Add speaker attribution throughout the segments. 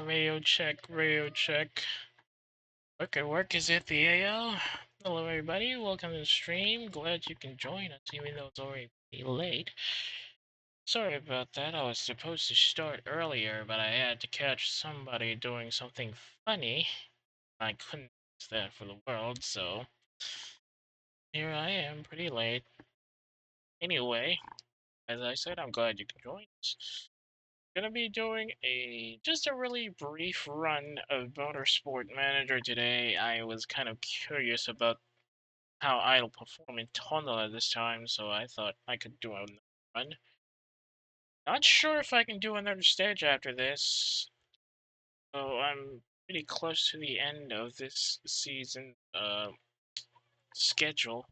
Speaker 1: Radio check, radio check. Work, is it the AO? Hello everybody, welcome to the stream. Glad you can join us even though it's already pretty late. Sorry about that, I was supposed to start earlier, but I had to catch somebody doing something funny. I couldn't miss that for the world, so here I am, pretty late. Anyway, as I said, I'm glad you can join us. Gonna be doing just a really brief run of Motorsport Manager today. I was kind of curious about how I'll perform in Tonda this time, so I thought I could do another run. Not sure if I can do another stage after this, so I'm pretty close to the end of this season schedule.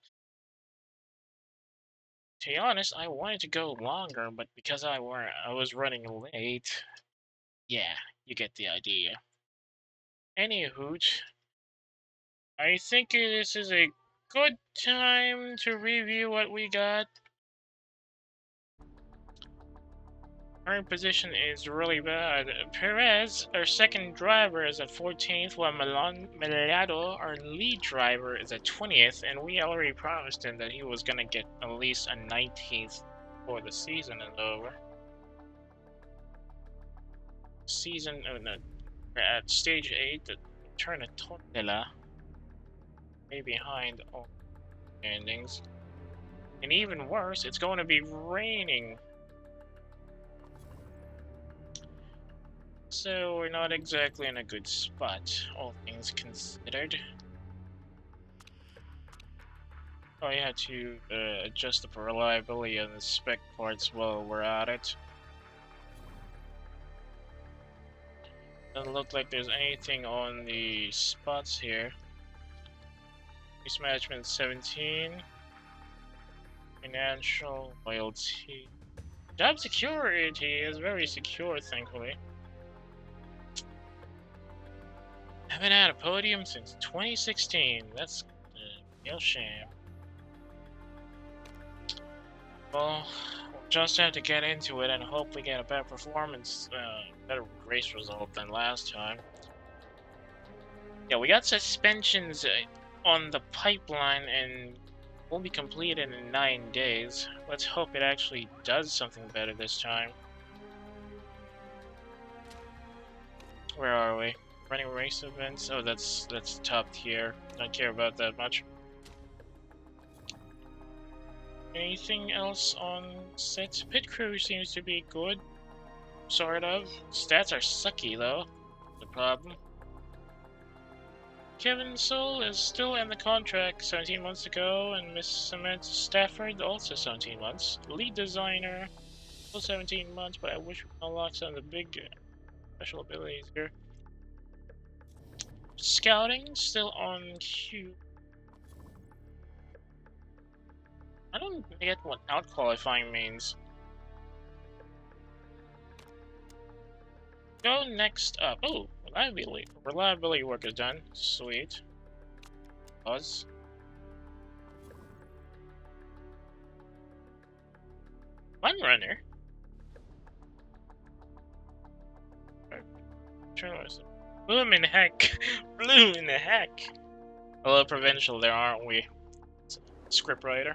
Speaker 1: To be honest, I wanted to go longer, but because I was running late, yeah, you get the idea. Anywho, I think this is a good time to review what we got. Current position is really bad. Perez, our second driver, is at 14th, while Melado, our lead driver, is at 20th, and we already promised him that he was going to get at least a 19th before the season is over. At stage 8, the turn of Tondela, way behind all standings. And even worse, it's going to be raining. So we're not exactly in a good spot, all things considered. Oh, I had to adjust the reliability of the spec parts while we're at it. Doesn't look like there's anything on the spots here. Race management 17. Financial loyalty. Job security is very secure, thankfully. Haven't had a podium since 2016. That's a real shame. Well, we'll just have to get into it and hopefully get a better performance, better race result than last time. Yeah, we got suspensions on the pipeline and will be completed in 9 days. Let's hope it actually does something better this time. Where are we? Running race events? Oh, that's top tier. Don't care about that much. Anything else on set? Pit crew seems to be good. Sort of. Stats are sucky though. The problem. Kevin Soul is still in the contract 17 months ago, and Miss Samantha Stafford also 17 months. Lead designer, still 17 months, but I wish we could unlock some of the big special abilities here. Scouting, still on queue. I don't get what out qualifying means. Go next up. Oh, reliability work is done. Sweet. Pause. Fun runner. Bloom in the heck. Bloom in the heck. Hello, Provincial, there aren't we? Scriptwriter.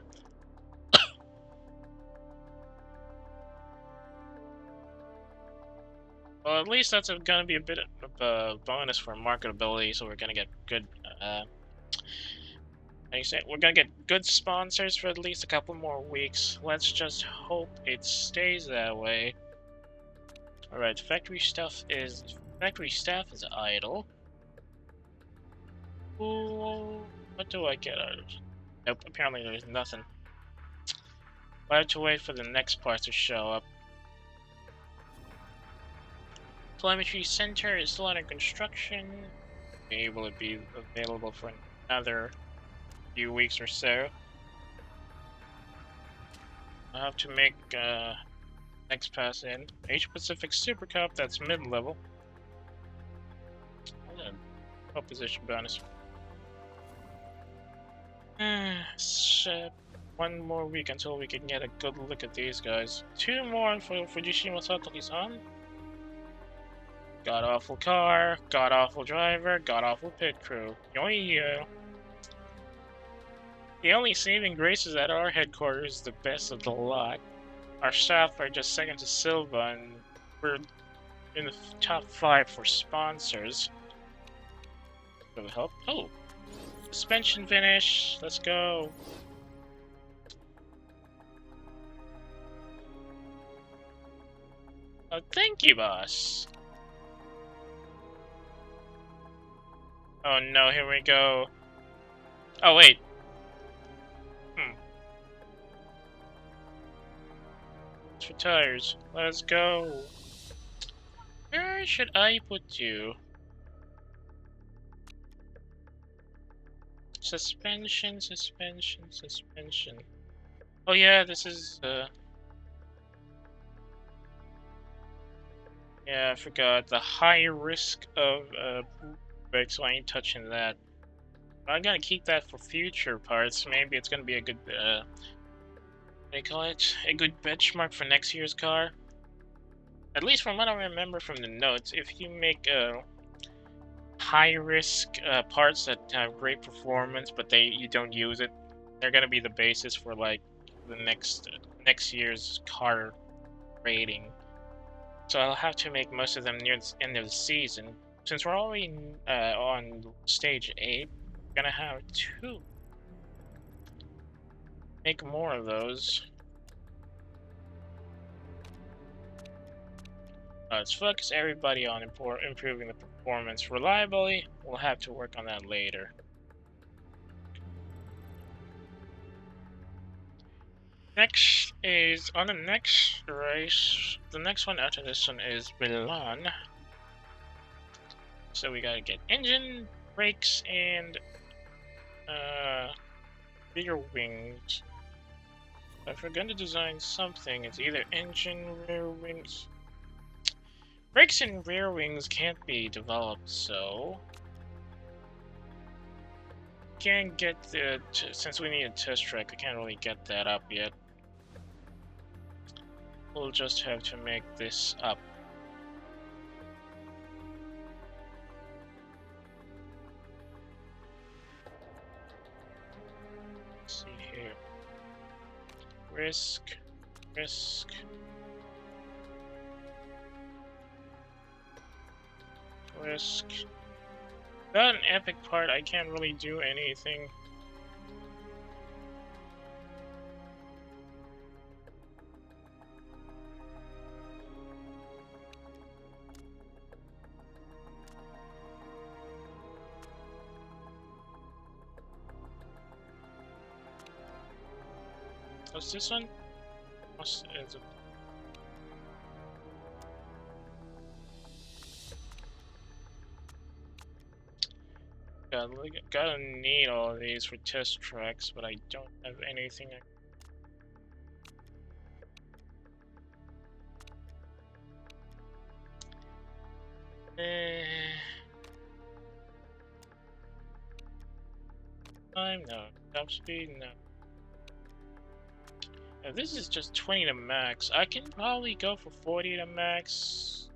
Speaker 1: Well, at least that's gonna be a bit of a bonus for marketability, so we're gonna get good, how do you say it? We're gonna get good sponsors for at least a couple more weeks. Let's just hope it stays that way. Alright, factory staff is idle. Ooh, what do I get out of it? Nope, apparently there's nothing. We'll have to wait for the next part to show up. Telemetry Center is still under construction. Will it be available for another few weeks or so? I'll have to make next pass in. Asia Pacific Super Cup, that's mid-level. Pole position bonus. Shit. One more week until we can get a good look at these guys. 2 more for Fujishima Satoki-san. God-awful car, god-awful driver, god-awful pit crew. The only saving grace is that our headquarters is the best of the lot. Our staff are just second to Silva, and we're in the top 5 for sponsors. Will it help? Oh! Suspension finish! Let's go! Oh, thank you, boss! Oh no, here we go. Oh, wait. For tires. Let's go. Where should I put you? Suspension, suspension, suspension. Oh yeah, this is, yeah, I forgot. The high risk of, brakes, so I ain't touching that. I'm gonna keep that for future parts. Maybe it's gonna be a good, what do they call it? A good benchmark for next year's car. At least from what I remember from the notes, if you make, high-risk parts that have great performance, but you don't use it, they're gonna be the basis for like the next year's car rating. So I'll have to make most of them near the end of the season. Since we're already on stage 8, we're gonna have to make more of those. Let's focus everybody on improving the performance. Reliability, we'll have to work on that later. Next is, on the next race, the next one after this one is Milan. So we gotta get engine, brakes, and rear wings. If we're gonna design something, it's either engine, rear wings. Brakes and rear wings can't be developed, so can't get since we need a test track, I can't really get that up yet. We'll just have to make this up. Let's see here. Risk. Without an epic part, I can't really do anything. What's this one? What's is it? Gotta need all of these for test tracks, but I don't have anything. Time, no. Top speed, no. If this is just 20 to max, I can probably go for 40 to max.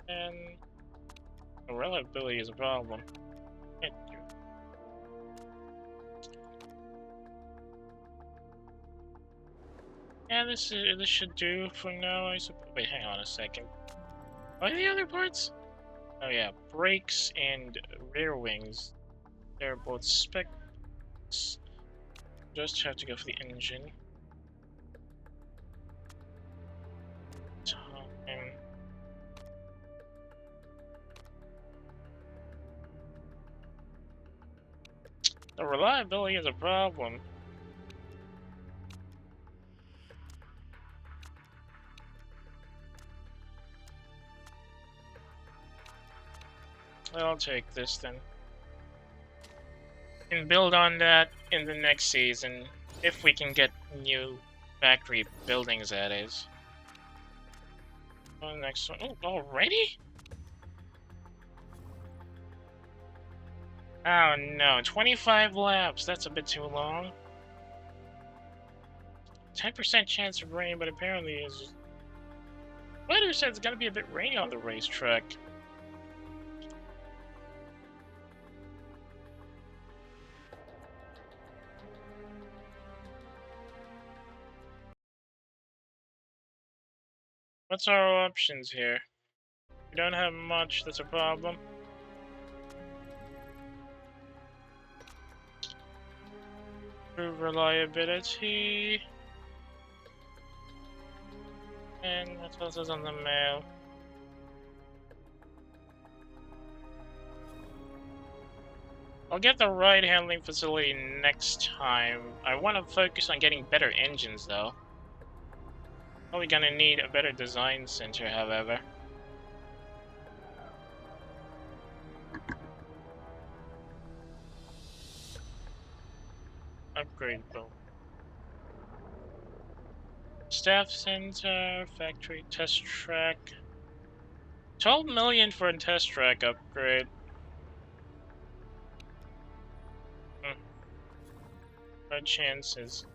Speaker 1: And reliability is a problem. Can't do it. Yeah, this should do for now, I suppose. Wait, hang on a second. What are the other parts? Oh yeah, brakes and rear wings. They're both specs. Just have to go for the engine. Time. The reliability is a problem. I'll take this then. And build on that in the next season, if we can get new factory buildings, that is. Oh, next one. Oh, already? Oh no, 25 laps, that's a bit too long. 10% chance of rain, but apparently is Weather said it's gonna be a bit rainy on the racetrack. What's our options here? We don't have much, that's a problem. Improve reliability. And what else is on the mail? I'll get the ride handling facility next time. I want to focus on getting better engines though. Probably gonna need a better design center, however. Upgrade build. Staff center, factory test track. 12 million for a test track upgrade. No chances.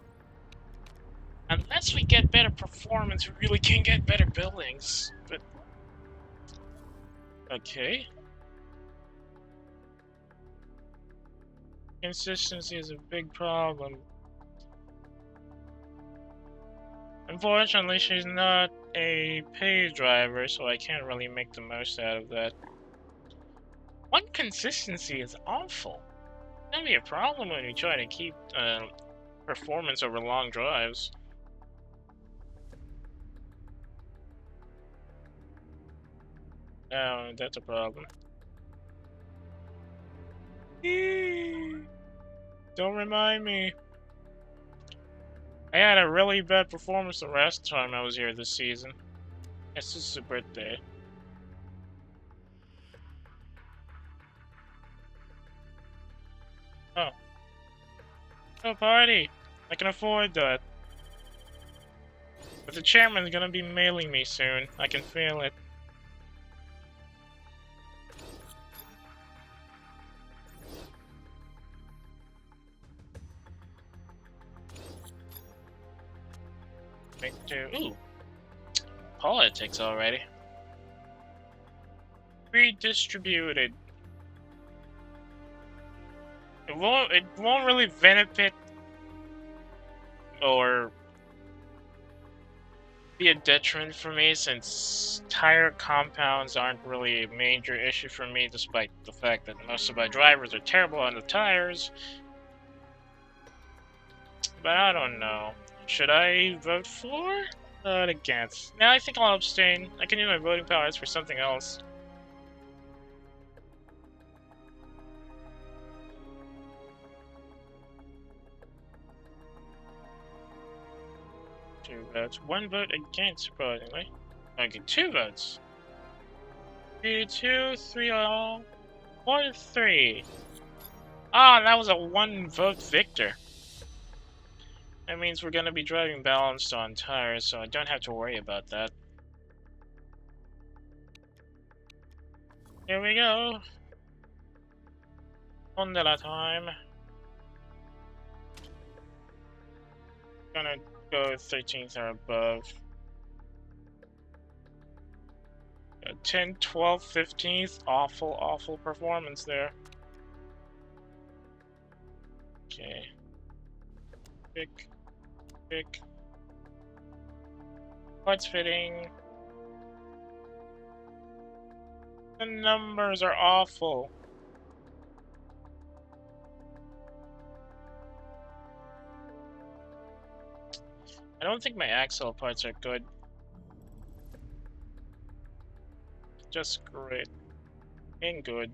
Speaker 1: Unless we get better performance, we really can get better buildings. But okay. Consistency is a big problem. Unfortunately, she's not a paid driver, so I can't really make the most out of that. One consistency is awful. It's gonna be a problem when you try to keep performance over long drives. Oh, that's a problem. Don't remind me. I had a really bad performance the last time I was here this season. It's just a birthday. Oh. No party! I can afford that. But the chairman's gonna be mailing me soon. I can feel it. Ooh. Politics already. Redistributed. It won't really benefit or be a detriment for me since tire compounds aren't really a major issue for me despite the fact that most of my drivers are terrible on the tires. But I don't know. Should I vote for? Vote against. Now I think I'll abstain. I can use my voting powers for something else. Two votes. One vote against, surprisingly. Okay, 2 votes. 3 to 2, 3 all. 4 to 3. Ah, that was a 1 vote victor. That means we're gonna be driving balanced on tires, so I don't have to worry about that. Here we go. One at a time. Gonna go 13th or above. 10, 12, 15th. Awful, awful performance there. Okay. Pick. Parts fitting. The numbers are awful. I don't think my axle parts are good. Just great. And good.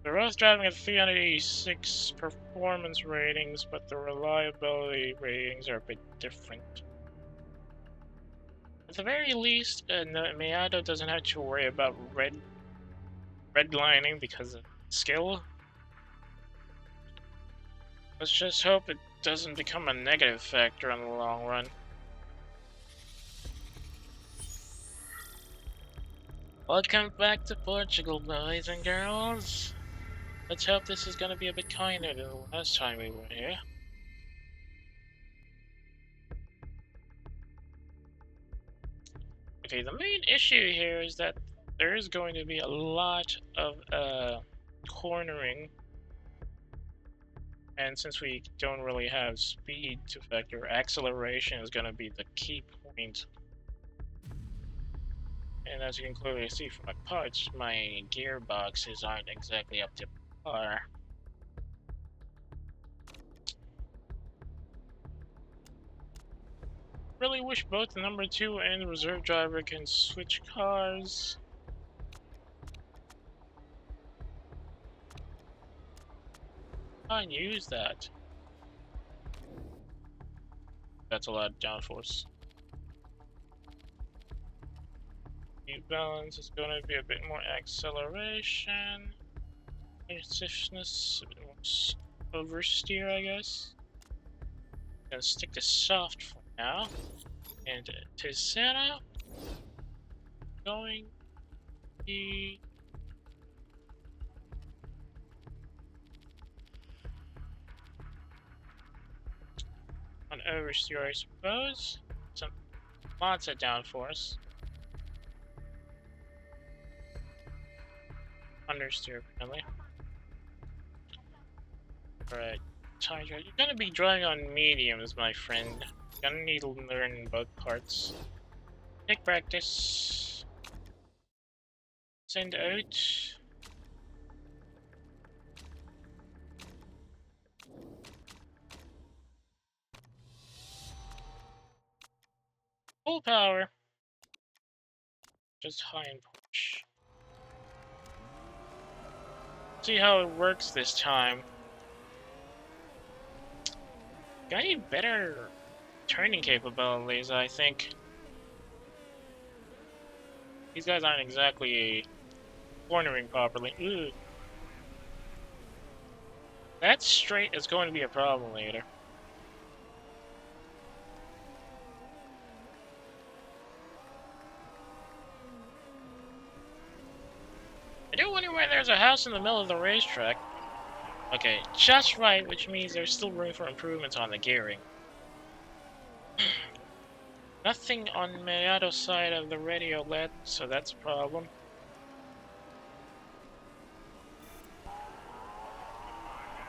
Speaker 1: They're both driving at 386 performance ratings, but the reliability ratings are a bit different. At the very least, Miata doesn't have to worry about redlining because of skill. Let's just hope it doesn't become a negative factor in the long run. Welcome back to Portugal, boys and girls. Let's hope this is gonna be a bit kinder than the last time we were here. Okay, the main issue here is that there is going to be a lot of cornering, and since we don't really have speed to factor, acceleration is going to be the key point. And as you can clearly see from my parts, my gearboxes aren't exactly up to par. Really wish both the number 2 and the reserve driver can switch cars. Can't use that. That's a lot of downforce. The balance is going to be a bit more acceleration. Stiffness, a bit more oversteer, I guess. Gonna stick to soft for now. And to set up, going to be on oversteer, I suppose. Some lots of downforce. Understeer, apparently. Alright, tire drag. You're gonna be driving on mediums, my friend. You're gonna need to learn both parts. Take practice. Send out. Full power. Just high and push. See how it works this time. Gotta need better turning capabilities, I think. These guys aren't exactly cornering properly. Ooh. That straight is going to be a problem later. I do wonder why there's a house in the middle of the racetrack. Okay, just right, which means there's still room for improvements on the gearing. Nothing on Mayato's side of the radio LED, so that's a problem.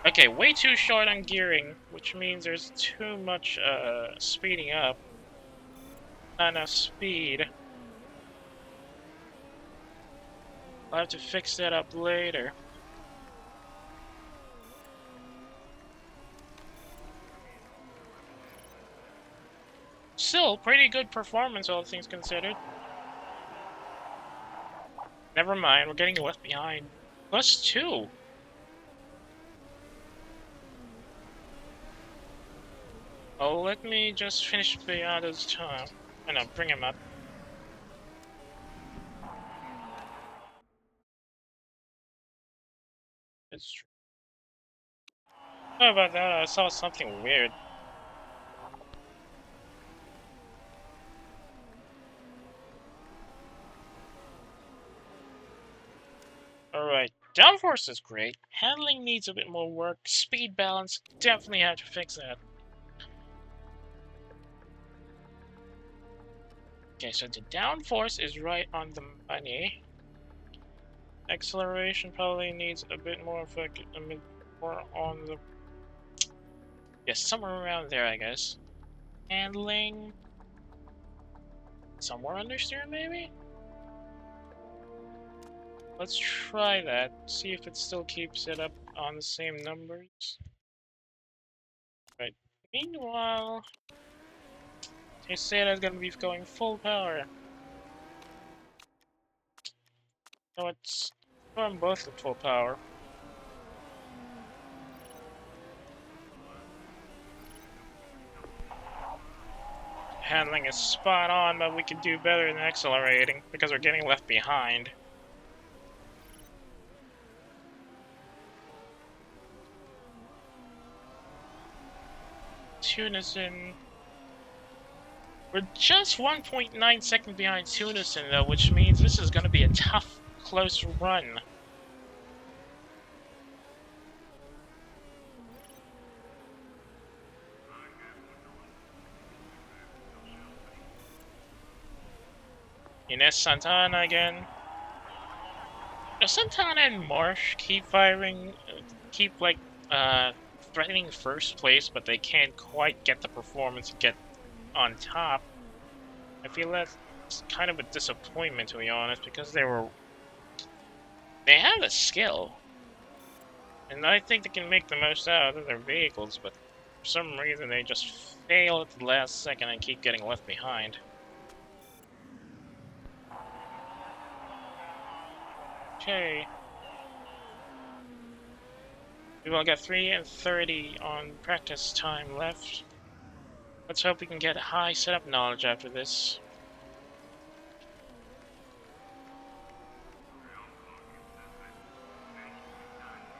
Speaker 1: Okay, way too short on gearing, which means there's too much speeding up. Not enough speed. I'll have to fix that up later. Still, pretty good performance, all things considered. Never mind, we're getting left behind. +2! Oh, let me just finish Beata's time. Oh no, bring him up. It's true. Sorry about that, I saw something weird. Alright, downforce is great. Handling needs a bit more work. Speed balance, definitely have to fix that. Okay, so the downforce is right on the money. Acceleration probably needs a bit more effect, a bit more on the... Yes, somewhere around there, I guess. Handling... Somewhere understeer, maybe? Let's try that, see if it still keeps it up on the same numbers. Right. Meanwhile, they say that's gonna be going full power. So it's going both at full power. Handling is spot on, but we could do better than accelerating because we're getting left behind. Tunison. We're just 1.9 seconds behind Tunison, though, which means this is going to be a tough, close run. Ines Santana again. Now, Santana and Marsh keep firing, keep like threatening first place, but they can't quite get the performance to get on top. I feel that's kind of a disappointment, to be honest, because they had a skill, and I think they can make the most out of their vehicles, but for some reason they just fail at the last second and keep getting left behind. Okay. We will get 3:30 on practice time left. Let's hope we can get high setup knowledge after this.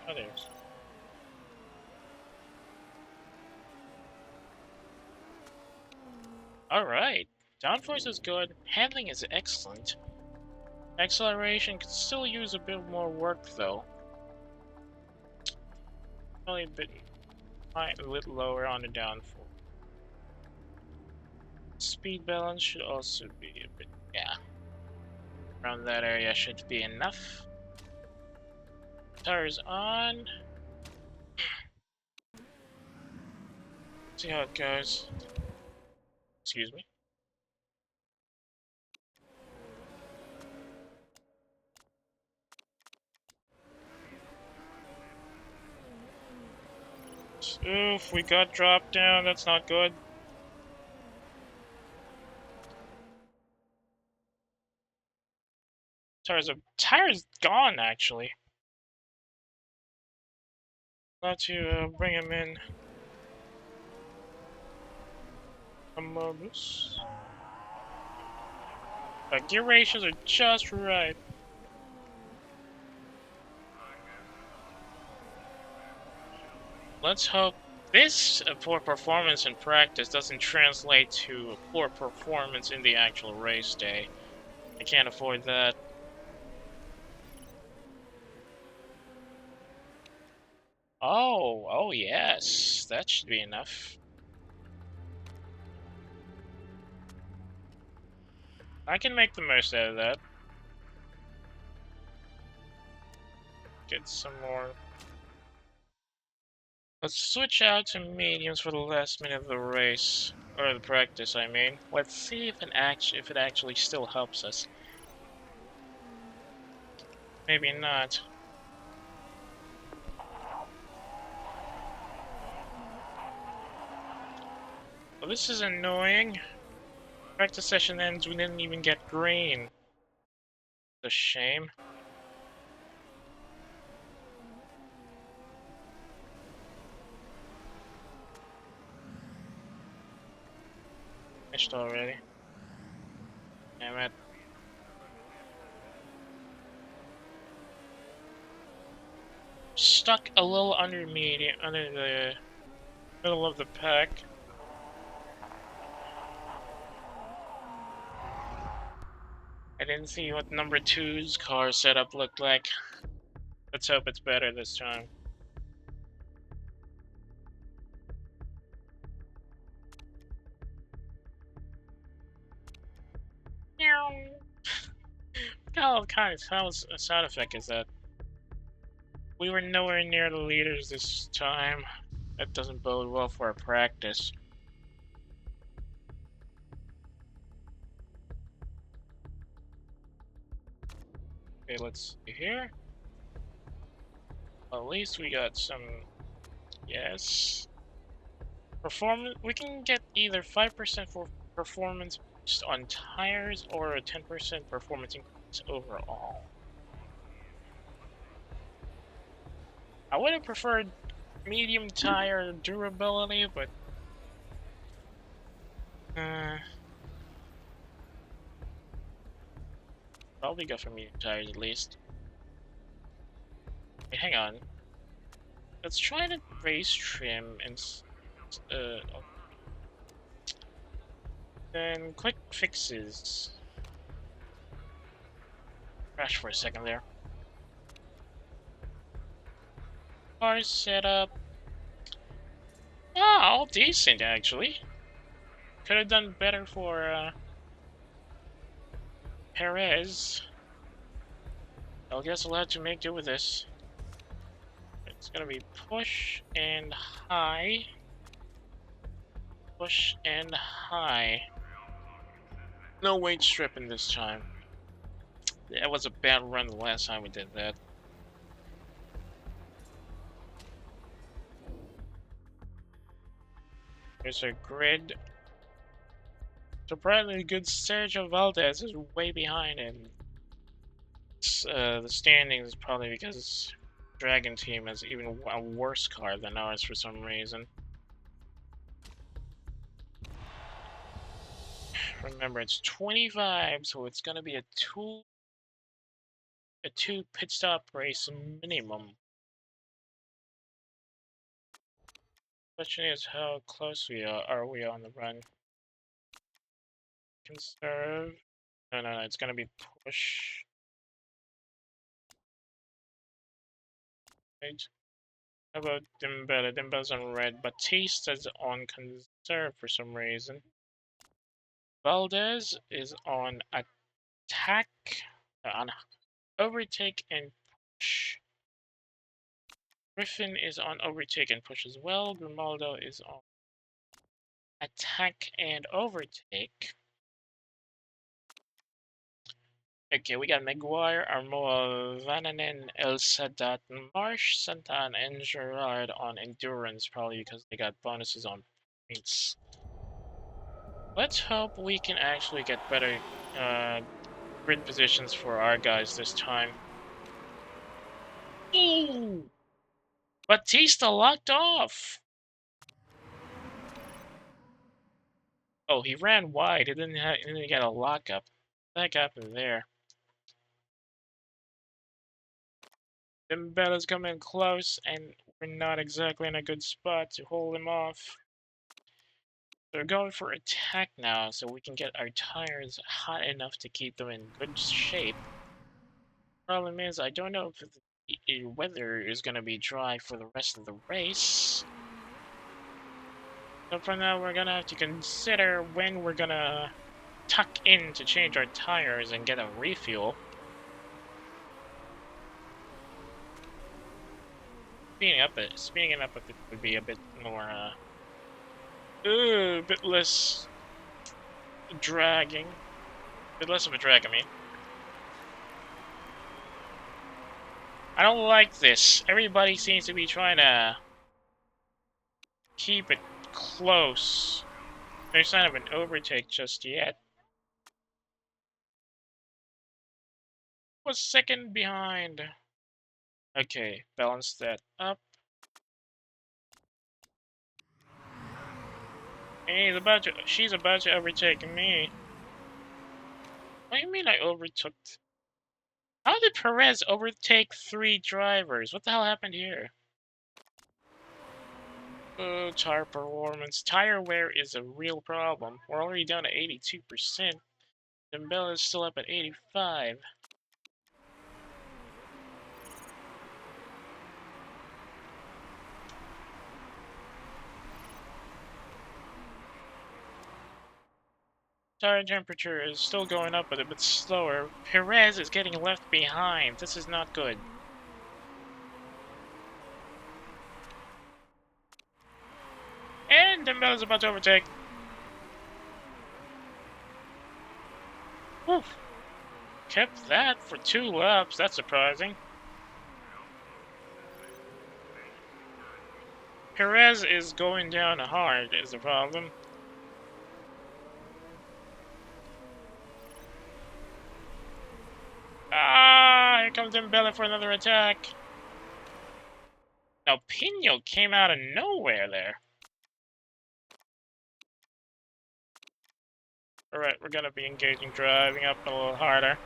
Speaker 1: Others. Alright. Downforce is good. Handling is excellent. Acceleration could still use a bit more work though. Probably a bit lower on the downforce. Speed balance should also be a bit, yeah. Around that area should be enough. Tires on. See how it goes. Excuse me. Oof, we got dropped down. That's not good. Tires gone, actually. Have to bring him in. Gear ratios are just right. Let's hope this poor performance in practice doesn't translate to a poor performance in the actual race day. I can't afford that. Oh yes, that should be enough. I can make the most out of that. Get some more. Let's switch out to mediums for the last minute of the race. Or the practice, I mean. Let's see if it actually still helps us. Maybe not. Well, this is annoying. Practice session ends, we didn't even get green. It's a shame. Finished already. Damn it. Stuck a little under the middle of the pack. I didn't see what number 2's car setup looked like. Let's hope it's better this time. What kind of sound effect is that? We were nowhere near the leaders this time. That doesn't bode well for our practice. Okay, let's see here. Well, at least we got some... Yes. Performance... We can get either 5% for performance based on tires or a 10% performance increase overall. I would have preferred medium tire durability, but... Probably go for medium tires at least. Wait, hang on. Let's try the race trim and then quick fixes. Crash for a second there. Car setup. Ah, all decent, actually. Could have done better for Perez. I guess I'll have to make do with this. It's gonna be push and high. Push and high. No weight stripping this time. That was a bad run the last time we did that. There's a grid. Surprisingly good. Sergio Valdez is way behind him. The standings is probably because Dragon Team has even a worse car than ours for some reason. Remember, it's 25, so it's gonna be a two pit stop race minimum. Question is, how close are we on the run? Conserve. No, it's gonna be push. Right. How about Dembele? Dembele's on red, Batista's on conserve for some reason. Valdez is on attack, on overtake and push. Griffin is on overtake and push as well. Grimaldo is on attack and overtake. Okay, we got Maguire, Armoa, Vananen, El Sadat, Marsh, Santan, and Gerard on endurance, probably because they got bonuses on points. Let's hope we can actually get better grid positions for our guys this time. Ooh! Batista locked off! Oh, he ran wide. He didn't get a lockup. What happened there? Dembele's coming close, and we're not exactly in a good spot to hold him off. They're going for attack now, so we can get our tires hot enough to keep them in good shape. Problem is, I don't know if the weather is going to be dry for the rest of the race. So for now, we're going to have to consider when we're going to tuck in to change our tires and get a refuel. Speeding it up a bit would be a bit more, a bit less dragging. A bit less of a drag, I mean. I don't like this. Everybody seems to be trying to keep it close. No sign of an overtake just yet. Was second behind. Okay, balance that up. Hey, she's about to overtake me. What do you mean I overtook? How did Perez overtake 3 drivers? What the hell happened here? Oh, tire performance. Tire wear is a real problem. We're already down to 82%. Dembele is still up at 85. Tire temperature is still going up, but a bit slower. Perez is getting left behind. This is not good. And Dembele's about to overtake. Whew. Kept that for 2 laps. That's surprising. Perez is going down hard is the problem. Ah, here comes Dembele for another attack. Now Pino came out of nowhere there. Alright, we're gonna be engaging driving up a little harder.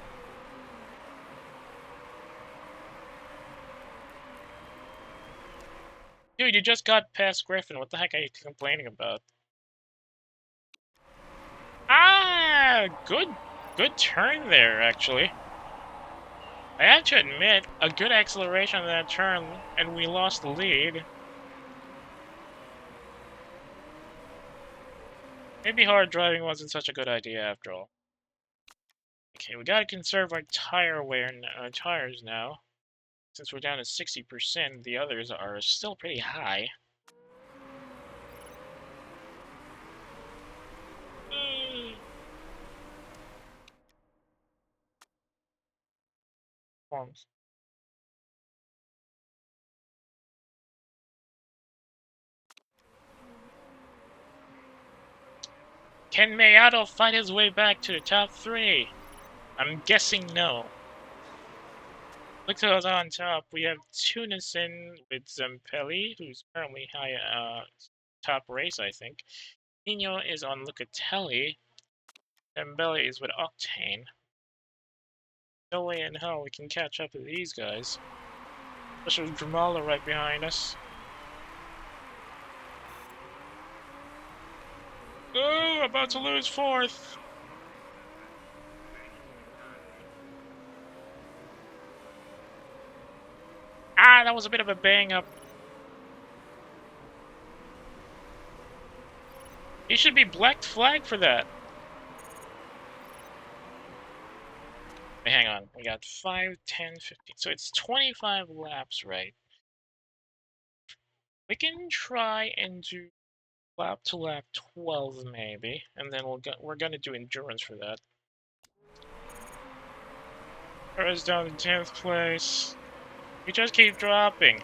Speaker 1: Dude, you just got past Griffin. What the heck are you complaining about? Ah, good turn there, actually. I have to admit, a good acceleration on that turn, and we lost the lead. Maybe hard driving wasn't such a good idea after all. Okay, we gotta conserve our tires now. Since we're down to 60%, the others are still pretty high. Forms. Can Mayato fight his way back to the top 3? I'm guessing no. Look at us on top. We have Tunison with Zempelli, who's currently high top race, I think. Nino is on Lucatelli. Zambelli is with Octane. No way in hell we can catch up to these guys. Especially with Dramala right behind us. Oh, about to lose 4th. Ah, that was a bit of a bang up. He should be black flag for that. Wait, hang on. We got 5, 10, 15. So it's 25 laps, right? We can try and do lap to lap 12 maybe, and then we're gonna do endurance for that. Perez down to 10th place. We just keep dropping.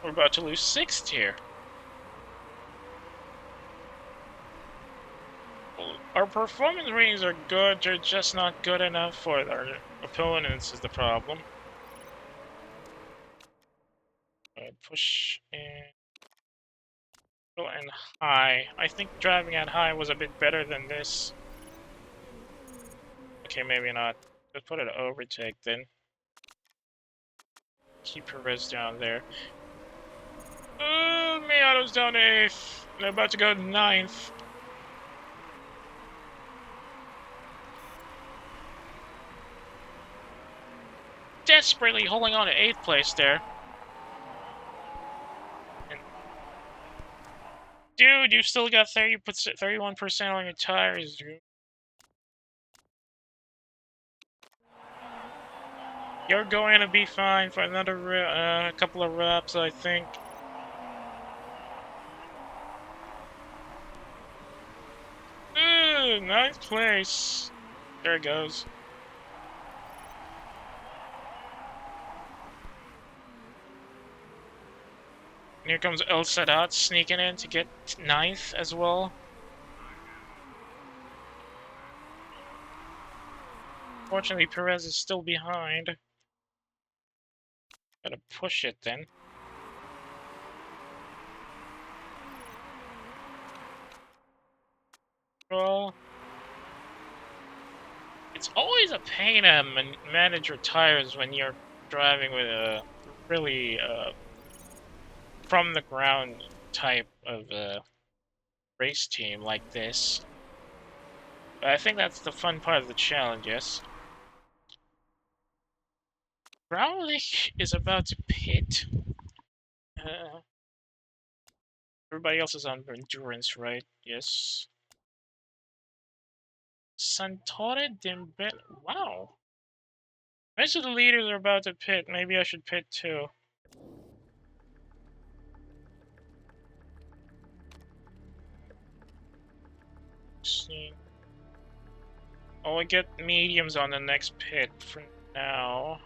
Speaker 1: We're about to lose 6th here. Our performance ratings are good, they're just not good enough for our opponents is the problem. Push and high. I think driving at high was a bit better than this. Okay, maybe not. Let's put it overtake then. Keep Perez down there. Oh, Miato's down to 8th. They're about to go to 9th. Desperately holding on to 8th place there. And dude, you still got 31% on your tires, dude. You're going to be fine for another couple of laps, I think. Ooh, 9th place. There it goes. And here comes El Sadat sneaking in to get 9th as well. Fortunately, Perez is still behind. Gotta push it then. Well, it's always a pain to manage your tires when you're driving with a really from the ground type of race team like this. But I think that's the fun part of the challenge, yes. Graulich is about to pit. Everybody else is on endurance, right? Yes. Santore Dembele. Wow. Most of the leaders are about to pit. Maybe I should pit too. See. Oh, I get mediums on the next pit for now.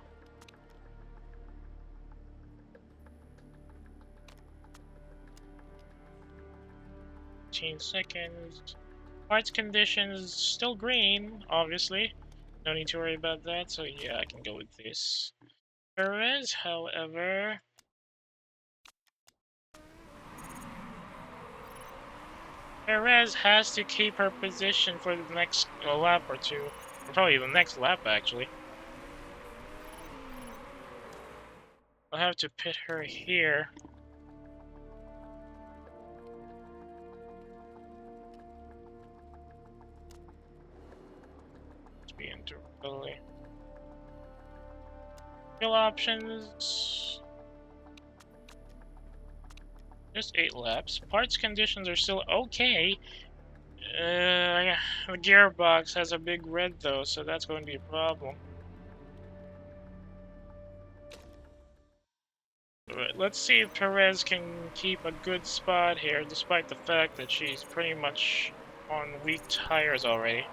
Speaker 1: 15 seconds. Parts conditions still green, obviously. No need to worry about that, so yeah, I can go with this. Perez, however... Perez has to keep her position for the next lap or two. Or probably the next lap, actually. I'll have to pit her here. To be intermediately. Fuel options. Just 8 laps. Parts conditions are still okay. The gearbox has a big red though, so that's going to be a problem. Alright, let's see if Perez can keep a good spot here, despite the fact that she's pretty much on weak tires already.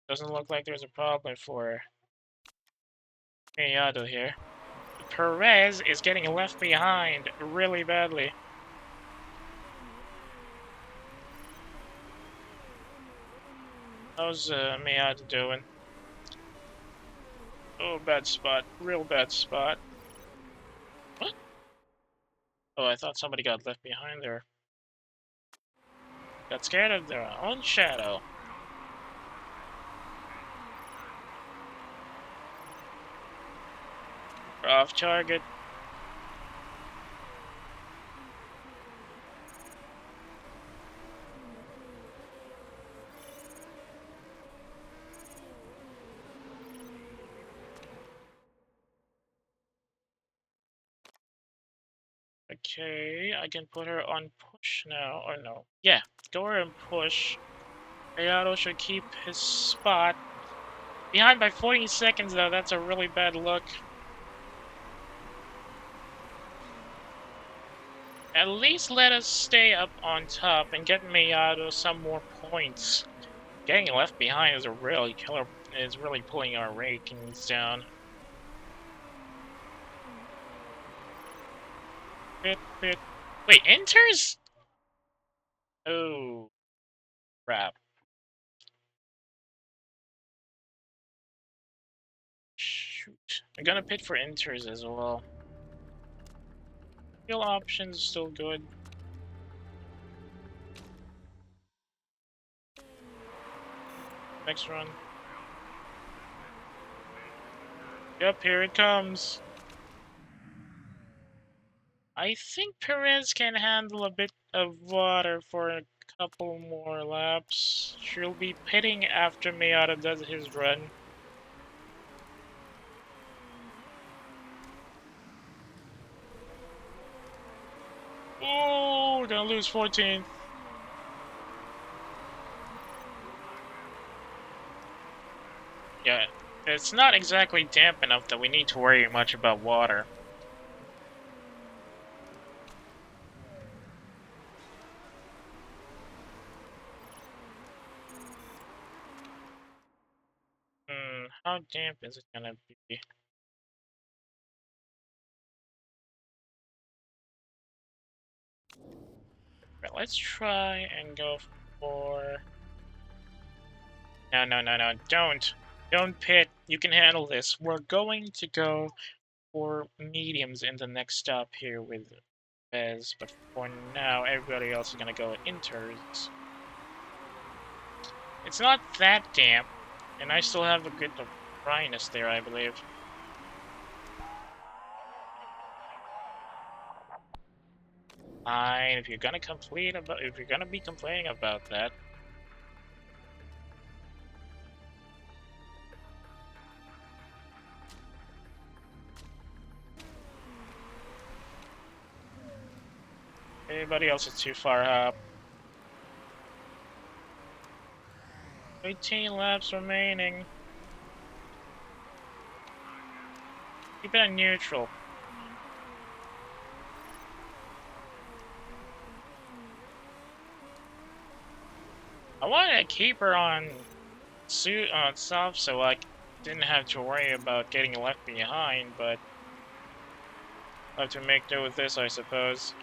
Speaker 1: Doesn't look like there's a problem for Keyta here. Perez is getting left behind really badly. How's Keyta doing? Oh, bad spot. Real bad spot. What? Oh, I thought somebody got left behind there. Got scared of their own shadow. We're off target. Okay, I can put her on push now, or no. Yeah, go her and push. Keyta should keep his spot. Behind by 40 seconds though, that's a really bad look. At least let us stay up on top and get Keyta some more points. Getting left behind is a really killer, is really pulling our rankings down. Bit. Wait, enters? Oh, crap. Shoot. I'm gonna pit for enters as well. Fuel options still good. Next run. Yep, here it comes. I think Perez can handle a bit of water for a couple more laps. She'll be pitting after Keyta does his run. Oh, gonna lose 14th. Yeah, it's not exactly damp enough that we need to worry much about water. How damp is it gonna be? Right, let's try and go for... No, don't pit. You can handle this. We're going to go for mediums in the next stop here with Bez, but for now, everybody else is gonna go at inters. It's not that damp, and I still have a bit of dryness there, I believe. Fine, if you're gonna be complaining about that. Everybody else is too far up. 18 laps remaining. Keep it on neutral. I wanted to keep her on soft so I didn't have to worry about getting left behind, but I'll have to make do with this, I suppose.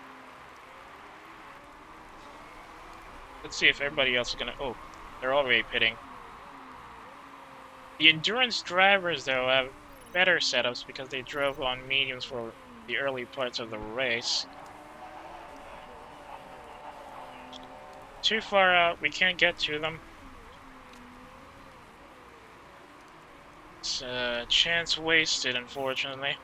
Speaker 1: Let's see if everybody else is gonna... Oh, they're already pitting. The endurance drivers, though, have better setups because they drove on mediums for the early parts of the race. Too far out, we can't get to them. It's a chance wasted, unfortunately.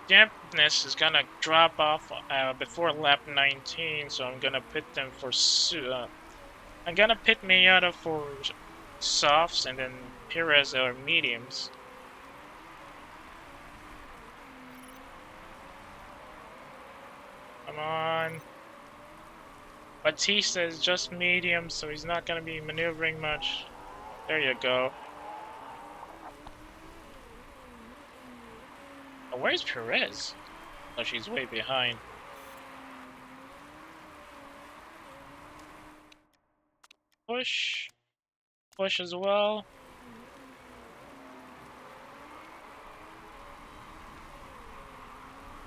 Speaker 1: Dampness is gonna drop off before lap 19, so I'm gonna pit them for I'm gonna pit Miata for softs and then Perez or mediums. Come on. Batista is just medium, so he's not gonna be maneuvering much. There you go. Oh, where's Perez? Oh, she's way behind. Push. Push as well.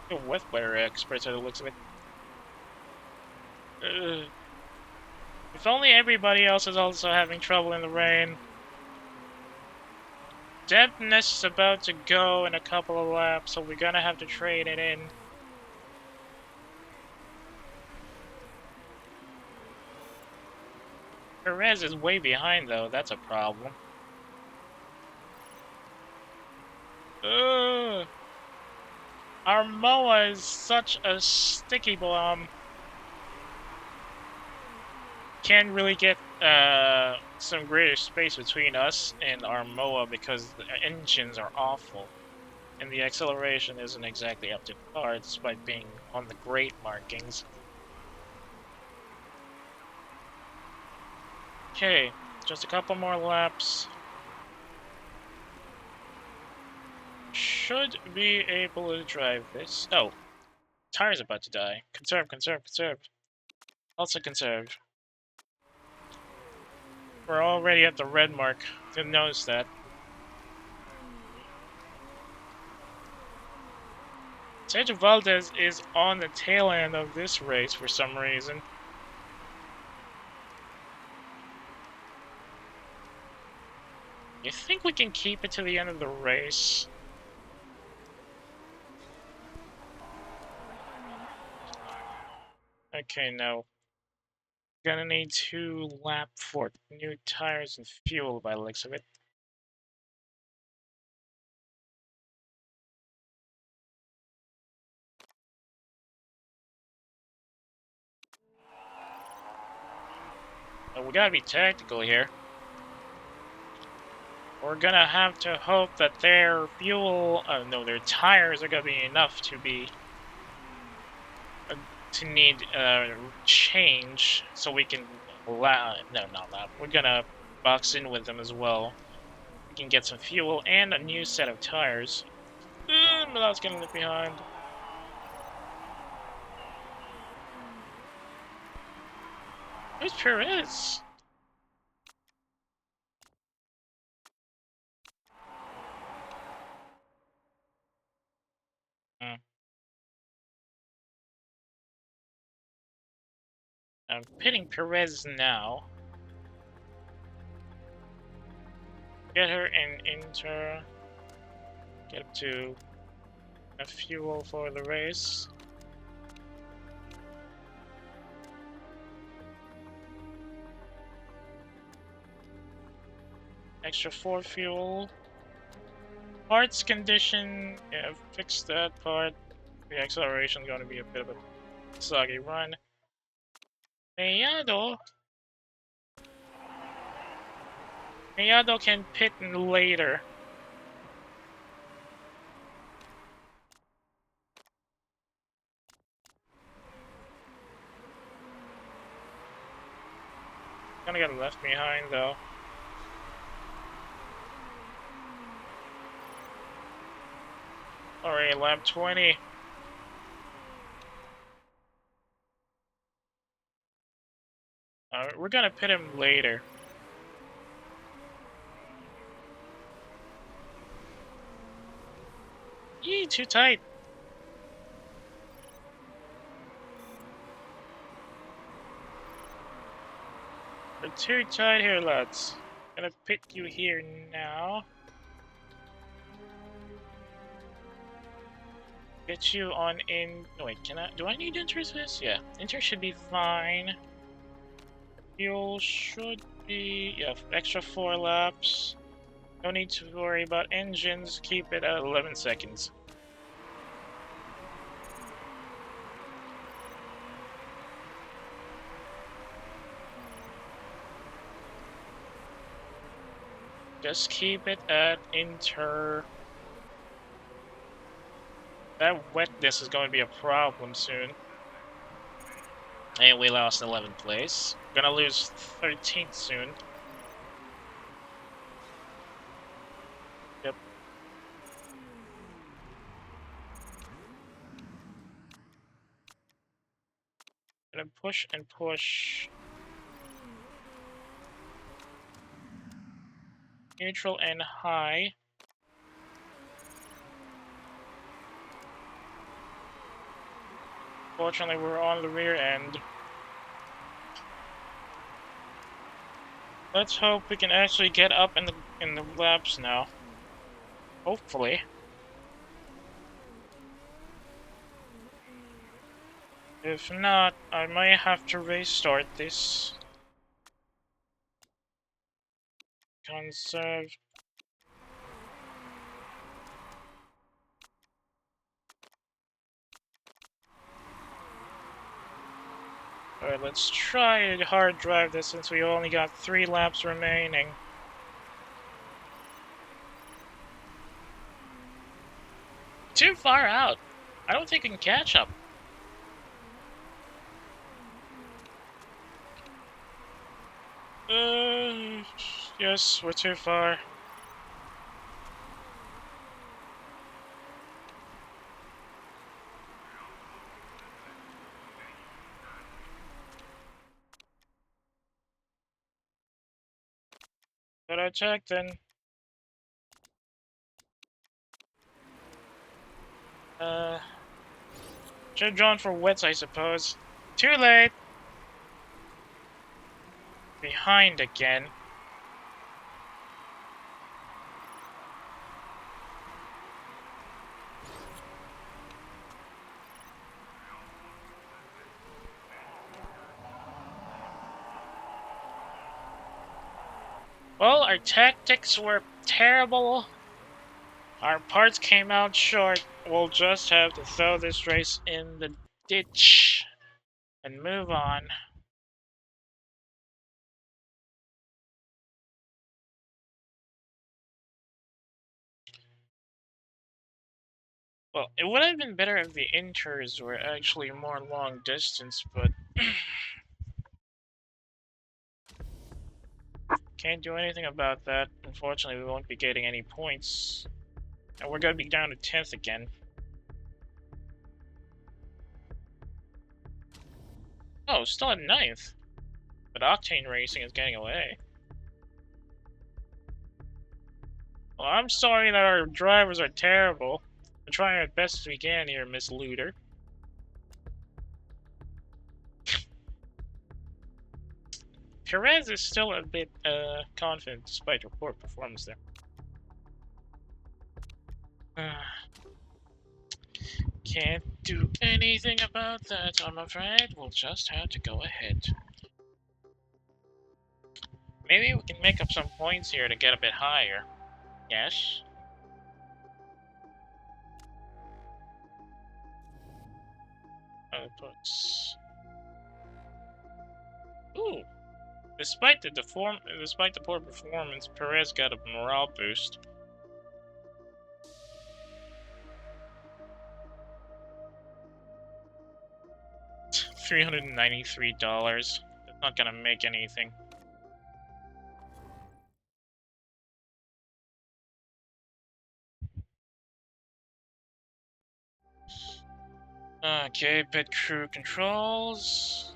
Speaker 1: You're with weather experts at the looks of it. Ugh. If only everybody else is also having trouble in the rain. Depthness is about to go in a couple of laps, so we're gonna have to trade it in. Perez is way behind, though. That's a problem. Ugh. Our Moa is such a sticky bomb. Can't really get some greater space between us and our Moa because the engines are awful. And the acceleration isn't exactly up to par despite being on the great markings. Okay, just a couple more laps. Should be able to drive this. Oh, tire's about to die. Conserve, conserve, conserve. Also conserve. We're already at the red mark. Didn't notice that. Sergio Valdez is on the tail end of this race for some reason. You think we can keep it to the end of the race? Okay, no. Gonna need 2 lap for new tires and fuel by the looks of it. But we gotta be tactical here. We're gonna have to hope that their fuel, no, their tires are gonna be enough to be to need change, so we can we're gonna box in with them as well. We can get some fuel and a new set of tires. Mila's getting left behind. Where's Perez? I'm pitting Perez now. Get her in Inter. Get up to a fuel for the race. Extra 4 fuel. Parts condition. Yeah, fix that part. The acceleration is going to be a bit of a soggy run. Mellado can pit later. Gonna get left behind though. Alright, lap 20. We're gonna pit him later. Yee, too tight. We're too tight here, lads. Gonna pit you here now. Get you on in. No, wait, do I need Inter for this? Yeah, Inter should be fine. Fuel should be. Yeah, extra 4 laps. No need to worry about engines. Keep it at 11 seconds. Just keep it at inter. That wetness is going to be a problem soon. And we lost 11th place. Gonna lose 13th soon. Yep. Gonna push and push. Neutral and high. Fortunately, we're on the rear end. Let's hope we can actually get up in the laps now. Hopefully. If not, I might have to restart this. Conserve. Alright, let's try to hard drive this since we only got 3 laps remaining. Too far out. I don't think we can catch up. Yes, we're too far. But I check then. Should have drawn for wets, I suppose. Too late! Behind again. Well, our tactics were terrible. Our parts came out short. We'll just have to throw this race in the ditch and move on. Well, it would have been better if the inters were actually more long distance, but can't do anything about that. Unfortunately, we won't be getting any points. And we're going to be down to 10th again. Oh, still at 9th. But Octane Racing is getting away. Well, I'm sorry that our drivers are terrible. We're trying our best as we can here, Miss Looter. Perez is still a bit confident despite her poor performance there. Can't do anything about that, I'm afraid. We'll just have to go ahead. Maybe we can make up some points here to get a bit higher. Yes? Outputs. Ooh! Despite the poor performance, Perez got a morale boost. $393. That's not gonna make anything. Okay, pit crew controls.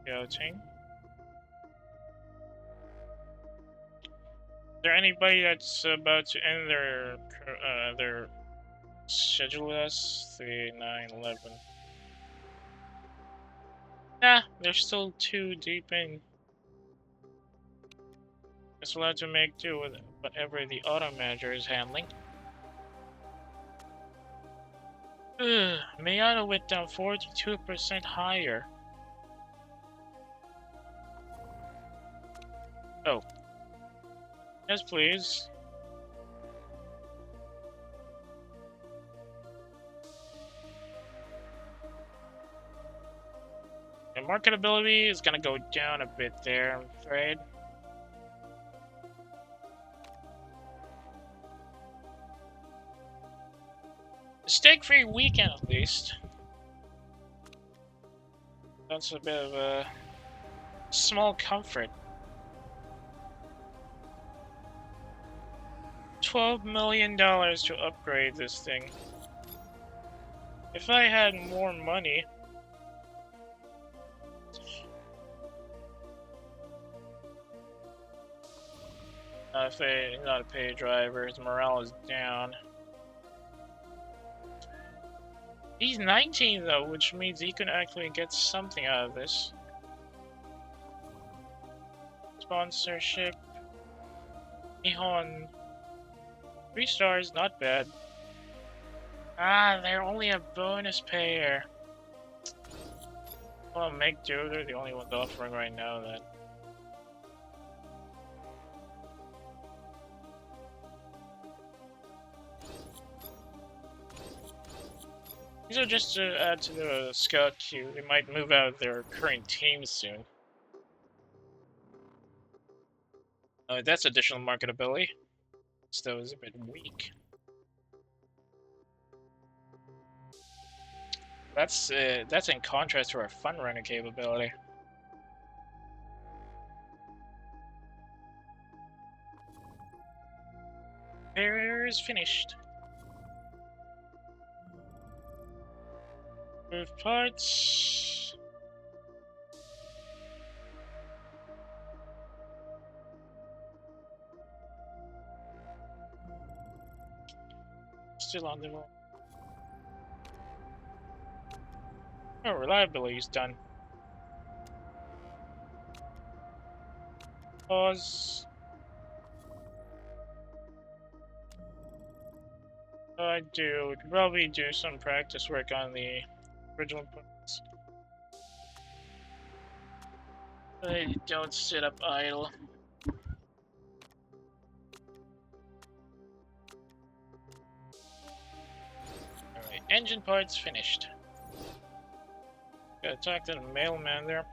Speaker 1: Scouting. Is there anybody that's about to end their schedule with us? 3, 9, 11. Nah, they're still too deep in. Just allowed to make do with whatever the auto manager is handling. Miata went down 42% higher. Oh. Yes, please. And marketability is gonna go down a bit there, I'm afraid. Steak-free weekend at least. That's a bit of a small comfort. $12 million to upgrade this thing. If I had more money... if they're not a paid driver, his morale is down. He's 19 though, which means he can actually get something out of this. Sponsorship. Nihon. 3 stars, not bad. Ah, they're only a bonus payer. Well, make do, they're the only ones offering right now then. These are just to add to the scout queue. They might move out of their current team soon. That's additional marketability. Still is a bit weak. That's in contrast to our fun runner capability. Barrier is finished. Move parts. Still on the roll. Oh, reliability is done. Pause. I do probably do some practice work on the original parts. Don't sit up idle. Alright, engine parts finished. Gotta talk to the mailman there.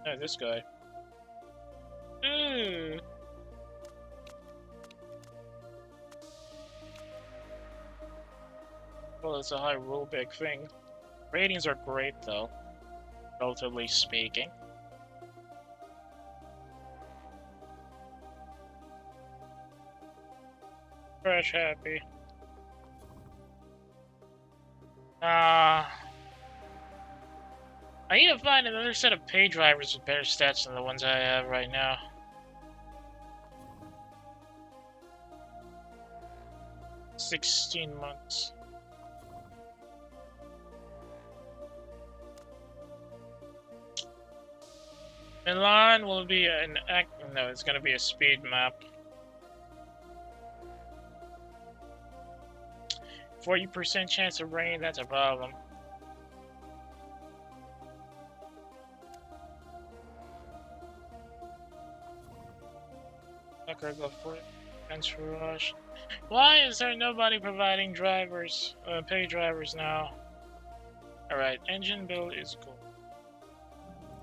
Speaker 1: Oh, this guy. Ooh. Well, it's a high rule big thing. Ratings are great though, relatively speaking. Fresh happy. I need to find another set of pay drivers with better stats than the ones I have right now. $16 months. Milan will be an no, it's gonna be a speed map. 40% chance of rain, that's a problem. Not gonna go for it. Thanks for rush. Why is there nobody providing drivers, pay drivers now? Alright, engine build is cool.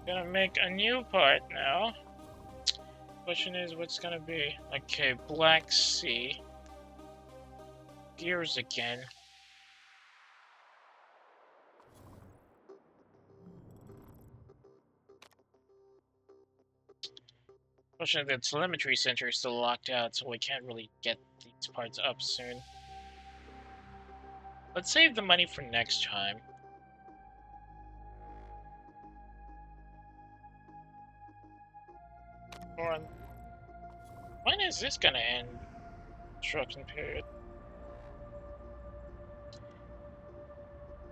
Speaker 1: Gonna make a new part now. Question is, what's gonna be? Okay, Black Sea. Gears again. Fortunately, the telemetry center is still locked out, so we can't really get these parts up soon. Let's save the money for next time. When is this gonna end? Construction period.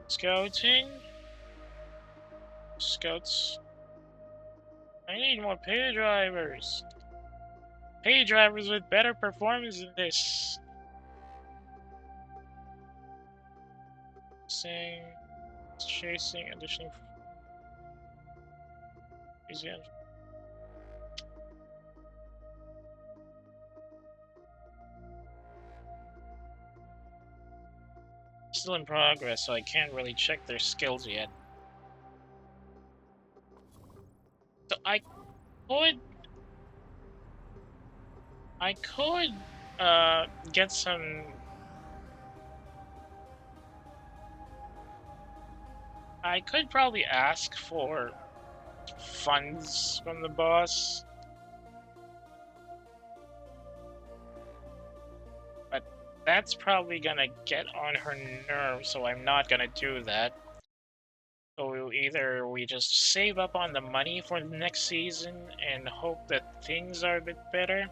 Speaker 1: Scouting. Scouts. I need more pay drivers. Pay drivers with better performance than this. Chasing, additional. Still in progress, so I can't really check their skills yet. So I could I could get some. I could probably ask for funds from the boss, but that's probably gonna get on her nerves, so I'm not gonna do that. So either we just save up on the money for the next season and hope that things are a bit better,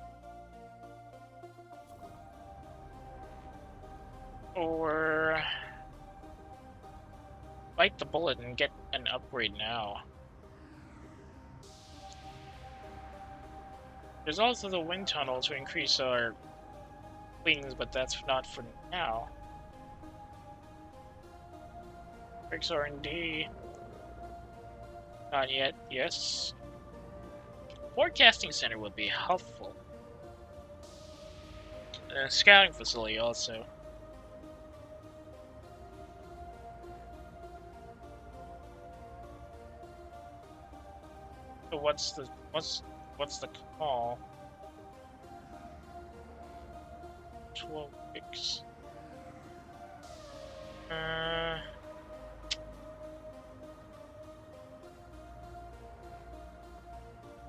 Speaker 1: or bite the bullet and get an upgrade now. There's also the wind tunnel to increase our wings, but that's not for now. Fix R&D. Not yet, yes. Forecasting center would be helpful. And a scouting facility also. So what's the call? 12 weeks.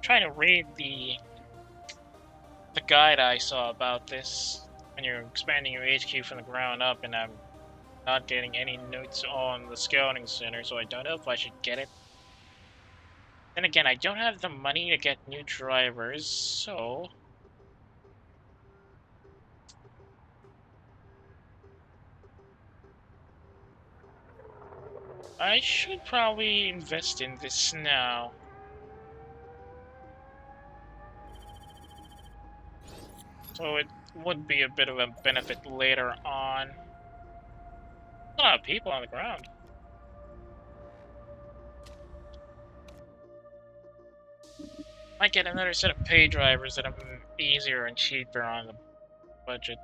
Speaker 1: Trying to read the guide I saw about this when you're expanding your HQ from the ground up, and I'm not getting any notes on the scouting center, so I don't know if I should get it. Then again, I don't have the money to get new drivers, so I should probably invest in this now. So it would be a bit of a benefit later on. A lot of people on the ground. Might get another set of pay drivers that are easier and cheaper on the budget.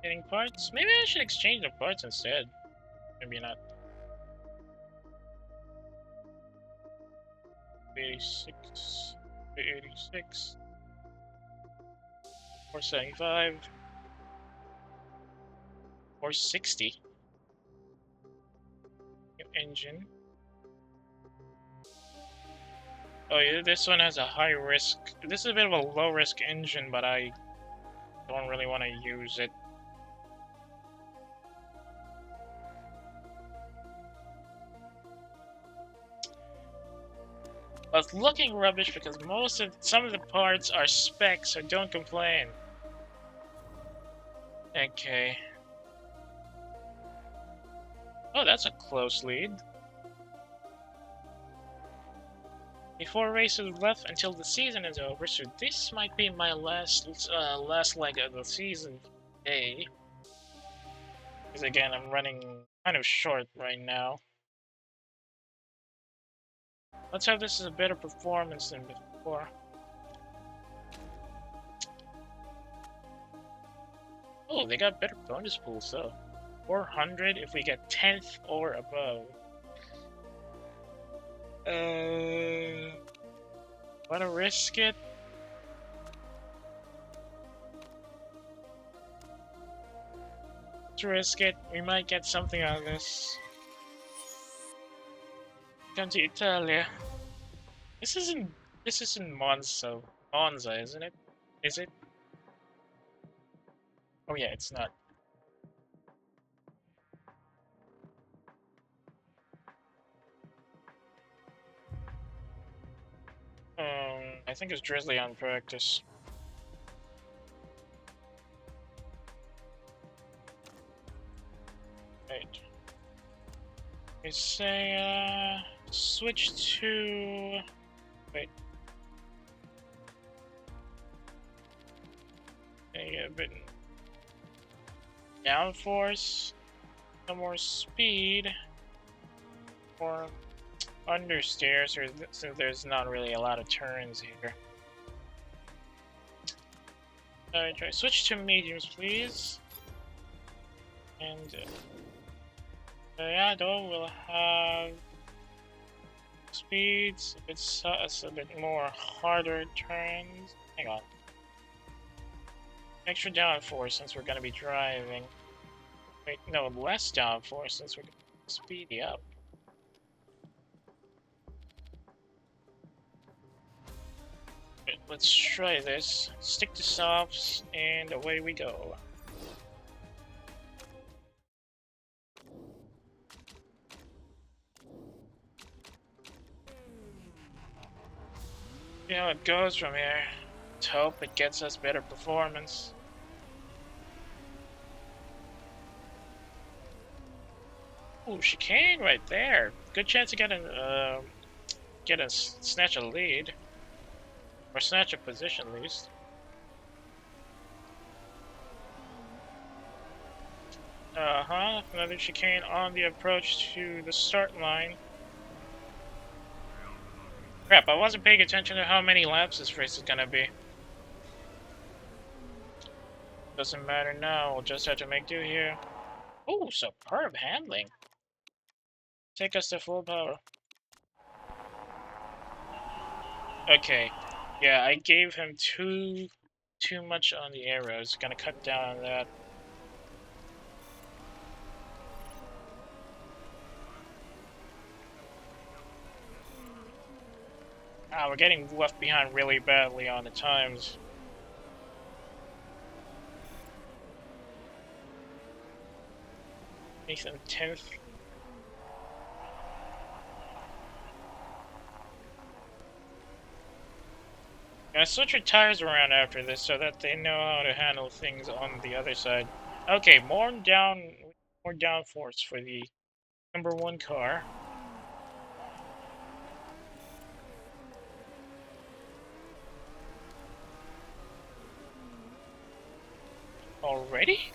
Speaker 1: Getting parts? Maybe I should exchange the parts instead. Maybe not. 86, 86, 475, 460. New engine. Oh yeah, this one has a high risk. This is a bit of a low risk engine, but I don't really want to use it. But it's looking rubbish because some of the parts are specs, so don't complain. Okay. Oh, that's a close lead. Before races left until the season is over, so this might be my last leg of the season today. Because again, I'm running kind of short right now. Let's hope this is a better performance than before. Oh, they got better bonus pools though. 400 if we get 10th or above. Wanna risk it? Let's risk it. We might get something out of this. Come to Italia. This isn't Monza, isn't it? Is it? Oh yeah, it's not. I think it's Drizzly on practice. Right. We say, switch to... Wait. Gonna get a bit... downforce, some more speed, or understairs, since there's not really a lot of turns here. Alright, try switch to mediums, please. And Yeah, though we'll have speeds. It's a bit more harder turns. Hang on. Extra downforce since we're gonna be driving. Wait, no, less downforce since we're gonna speed up. Wait, let's try this. Stick to softs, and away we go. See how it goes from here. Let's hope it gets us better performance. Ooh, chicane right there. Good chance to get a snatch a lead, or snatch a position at least. Another chicane on the approach to the start line. Crap, I wasn't paying attention to how many laps this race is gonna be. Doesn't matter now, we'll just have to make do here. Oh, superb handling. Take us to full power. Okay. Yeah, I gave him too much on the arrows. Gonna cut down on that. Ah, we're getting left behind really badly on the times. Makes them 10th. Gonna switch your tires around after this so that they know how to handle things on the other side. Okay, more downforce for the #1 car. Already?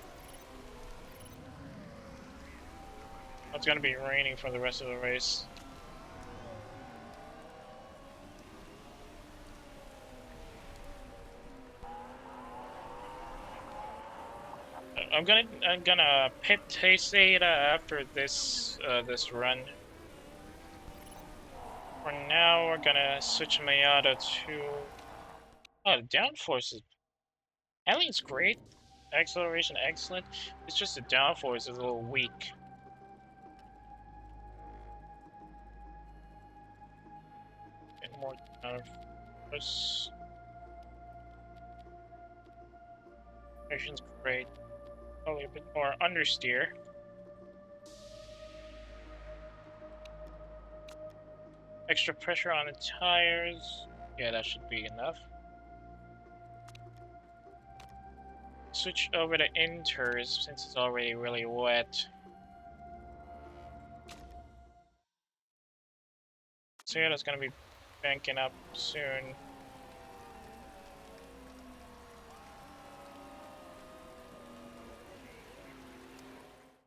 Speaker 1: It's gonna be raining for the rest of the race. I'm gonna pit Keyta after this this run. For now, we're gonna switch Mayada to. Oh, the downforce is. Handling's great. Acceleration excellent. It's just the downforce is a little weak. And more downforce. Acceleration's great. Probably a bit more understeer. Extra pressure on the tires. Yeah, that should be enough. Switch over to inters since it's already really wet. So yeah, that's gonna be banking up soon.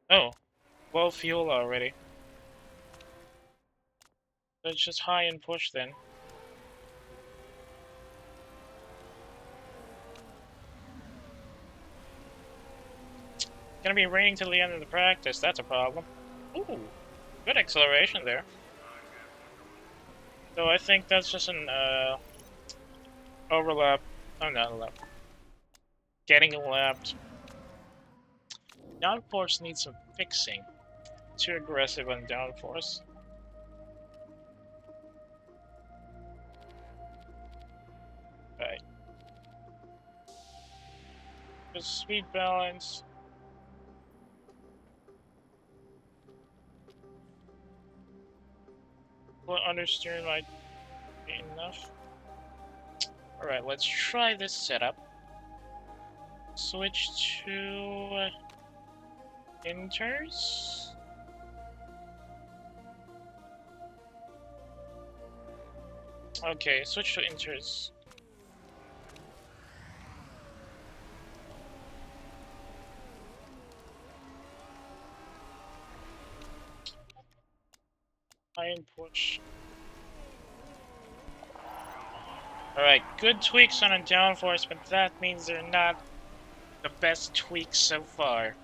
Speaker 1: Oh, low fuel already. Let's just high and push then. Gonna be raining till the end of the practice, that's a problem. Ooh, good acceleration there. So I think that's just an overlap. Oh, not a lap. Getting lapped. Downforce needs some fixing. Too aggressive on downforce. Right. Just speed balance. Well, understeer might be enough. Alright, let's try this setup. Switch to inters. Okay, switch to inters. High and push. Alright, good tweaks on a downforce, but that means they're not the best tweaks so far.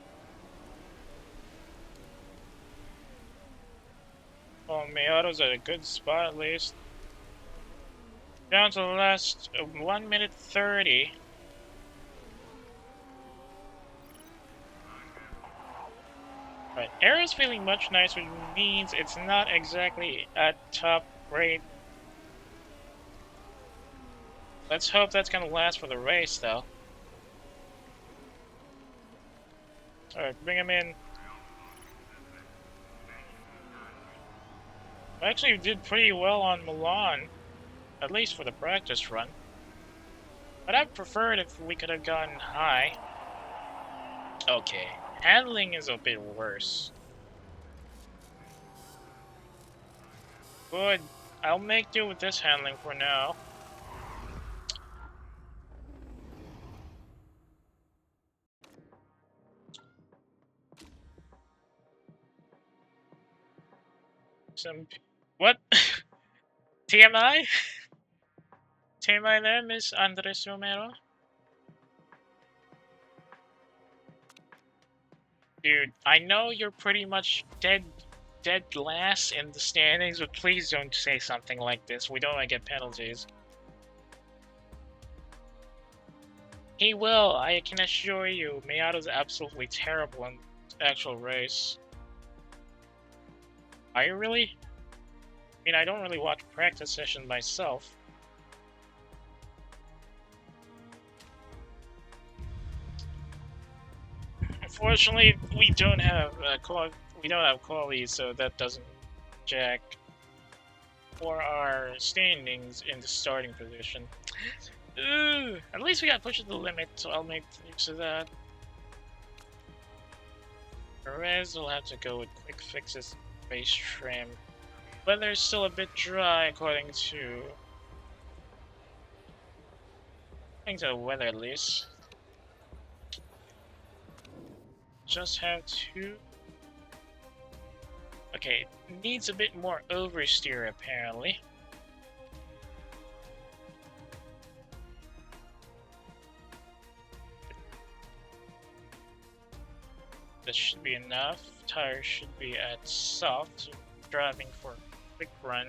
Speaker 1: Oh, Miato's at a good spot at least. Down to the last 1 minute 30. But Arrow's feeling much nicer, which means it's not exactly at top rate. Let's hope that's gonna last for the race, though. Alright, bring him in. I actually did pretty well on Milan, at least for the practice run. But I'd preferred if we could have gone high. Okay, handling is a bit worse. Good. I'll make do with this handling for now. What? TMI? TMI there, Miss Andres Romero? Dude, I know you're pretty much dead last in the standings, but please don't say something like this. We don't want to get penalties. He will, I can assure you. Miato's absolutely terrible in the actual race. Are you really? I mean, I don't really watch practice sessions myself. Unfortunately, we don't have quality, so that doesn't jack for our standings in the starting position. Ooh, at least we got pushed to the limit, so I'll make use of that. Perez will have to go with quick fixes, base trim. Weather is still a bit dry, according to the weather at least. Just have to. Okay, needs a bit more oversteer apparently. This should be enough. Tires should be at soft, driving for a quick run.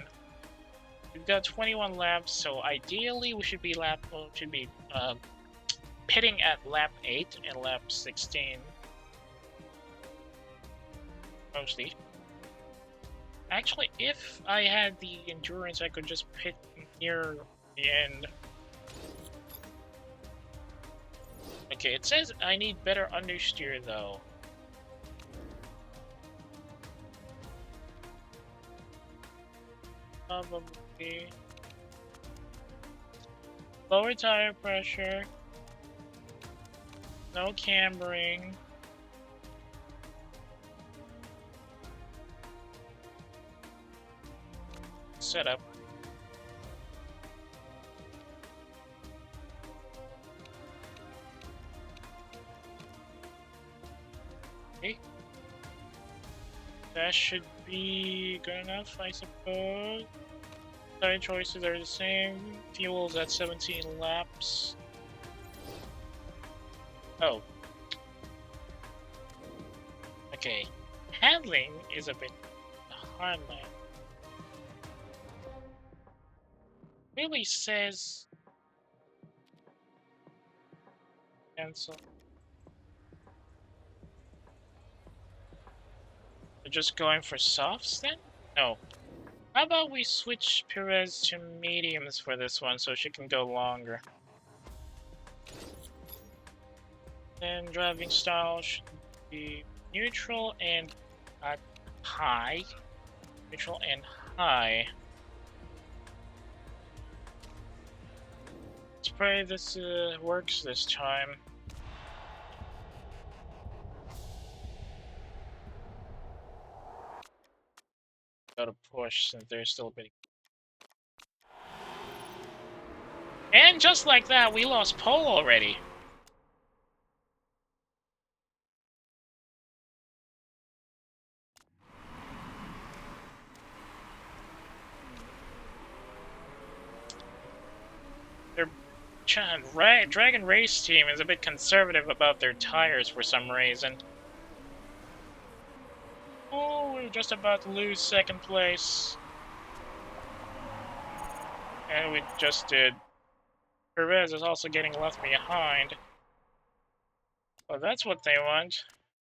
Speaker 1: We've got 21 laps, so ideally we should be pitting at lap 8 and lap 16. Mostly. Actually, if I had the endurance, I could just pit near the end. Okay, it says I need better understeer though. Probably lower tire pressure, no cambering. Setup. Okay. That should be good enough, I suppose. Tire choices are the same. Fuel's at 17 laps. Oh. Okay. Handling is a bit hard now. Really says cancel. We're just going for softs then? No. How about we switch Perez to mediums for this one so she can go longer? Then driving style should be neutral and high. Neutral and high. Let's pray this works this time. Gotta push since there's still a bit. And just like that, we lost pole already. Dragon Race Team is a bit conservative about their tires for some reason. Oh, just about to lose second place. And we just did. Perez is also getting left behind. Well, that's what they want.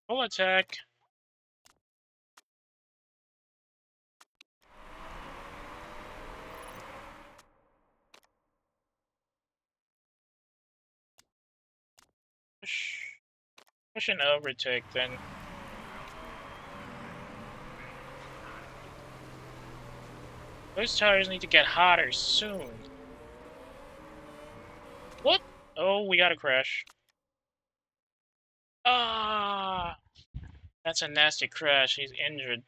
Speaker 1: Full attack. Push an overtake then. Those tires need to get hotter soon. What? Oh, we got a crash. Ah! That's a nasty crash. He's injured.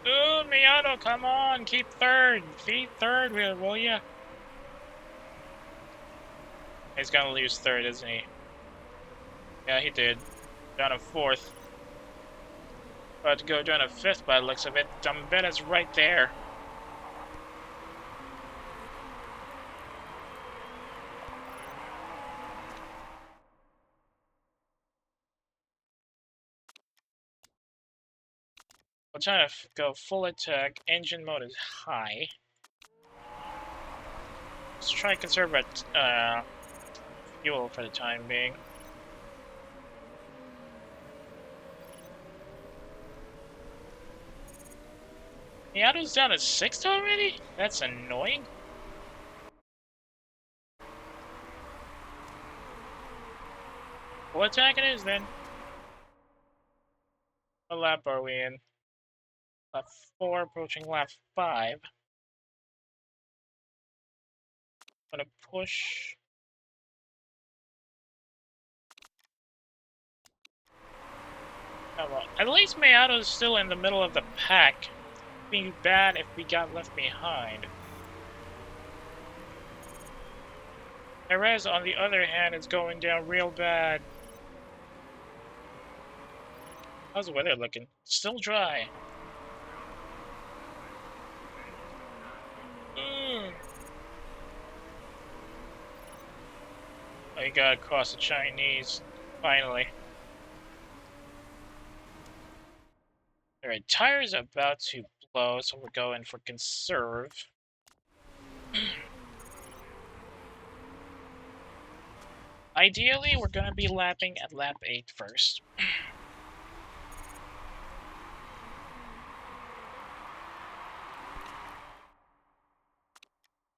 Speaker 1: Ooh, Miato, come on! Keep third! Feed third, will ya? He's gonna lose third, isn't he? Yeah, he did. Down to fourth. About to go down to fifth by the looks of it. Dumbetta's right there. We're trying to go full attack. Engine mode is high. Let's try and conserve fuel for the time being. Miato's down to sixth already? That's annoying. What attack it is then? What lap are we in? Lap 4 approaching lap 5. Gonna push. Oh, well, at least Miato's still in the middle of the pack. It'd be bad if we got left behind. Perez, on the other hand, is going down real bad. How's the weather looking? Still dry. Oh, you got across the Chinese. Finally. Alright, tires are about to blow, so we're going for conserve. Ideally, we're going to be lapping at lap 8 first.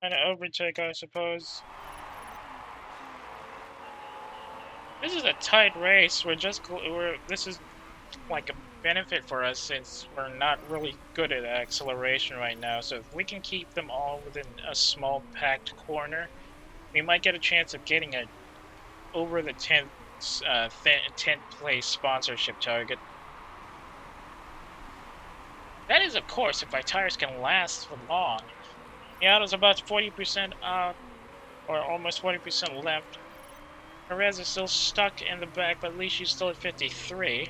Speaker 1: Trying to overtake, I suppose. This is a tight race. This is like a benefit for us since we're not really good at acceleration right now. So if we can keep them all within a small packed corner, we might get a chance of getting a over the 10th place sponsorship target. That is, of course, if our tires can last for long. Miato's about 40% out, or almost 40% left. Perez is still stuck in the back, but at least she's still at 53.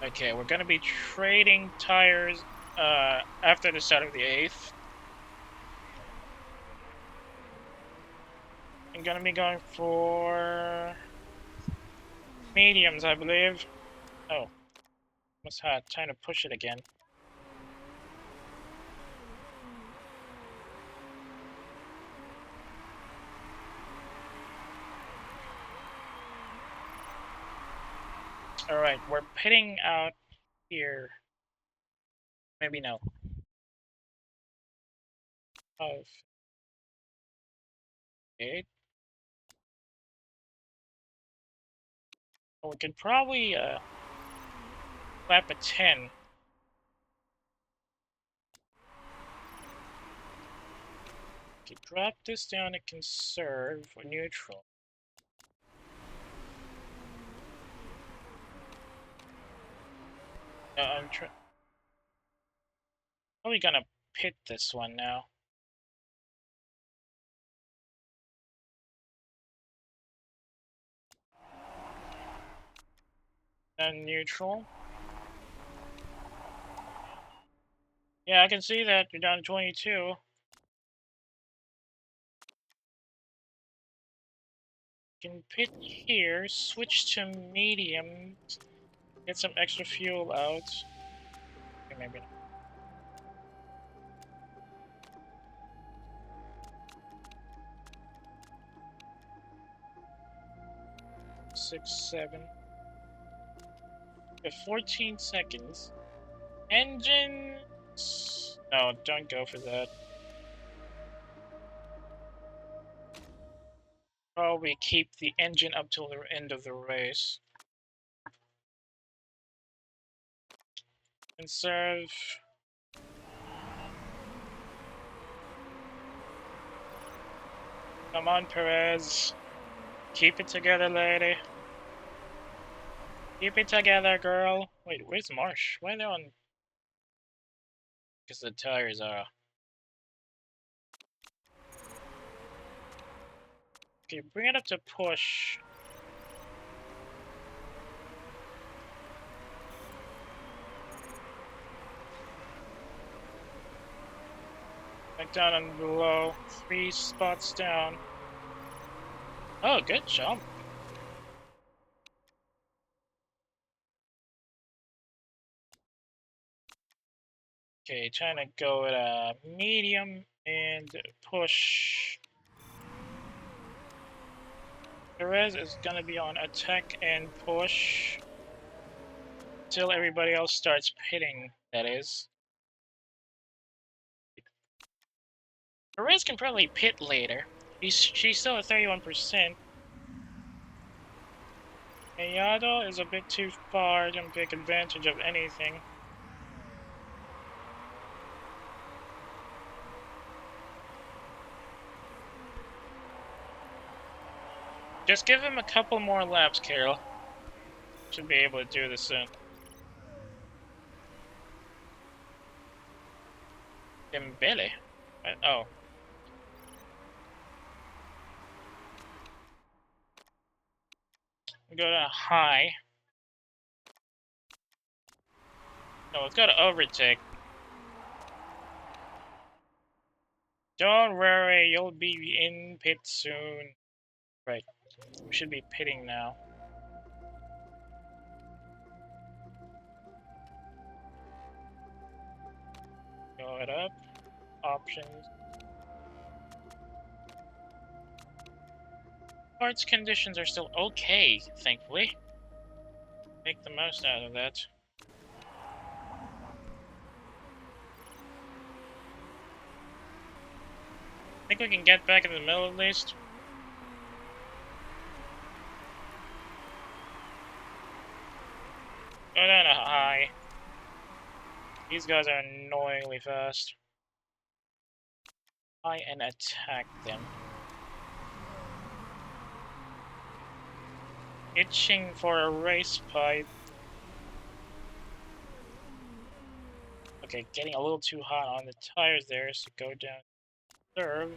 Speaker 1: Okay, we're going to be trading tires after the start of the 8th. I'm going to be going for mediums, I believe. Oh, almost had time to push it again. Alright, we're pitting out here. Maybe no. Of 8. Well, we could probably lap a 10. Okay, drop this down to conserve or neutral. I'm probably gonna pit this one now. Then neutral. Yeah, I can see that. You're down to 22. Can pit here, switch to medium, get some extra fuel out. Okay, maybe not. 6, 7. We have 14 seconds. Engines. No, don't go for that. Probably keep the engine up till the end of the race. Conserve. Come on, Perez. Keep it together, lady. Keep it together, girl. Wait, where's Marsh? Why are they on? Because the tires are. Okay, bring it up to push. Back down and below. 3 spots down. Oh, good jump. Okay, trying to go at a medium and push. Perez is gonna be on attack and push till everybody else starts pitting, that is. Perez can probably pit later. She's still at 31%. Mayado is a bit too far to take advantage of anything. Just give him a couple more laps, Carol. Should be able to do this soon. Dembele? Oh. Go to high. No, let's go to overtake. Don't worry, you'll be in pit soon. Right. We should be pitting now. Go it up. Options. Parts conditions are still okay, thankfully. Make the most out of that. Think we can get back in the middle at least? Go down to high. These guys are annoyingly fast. High and attack them. Itching for a race pipe. Okay, getting a little too hot on the tires there, so go down. Serve.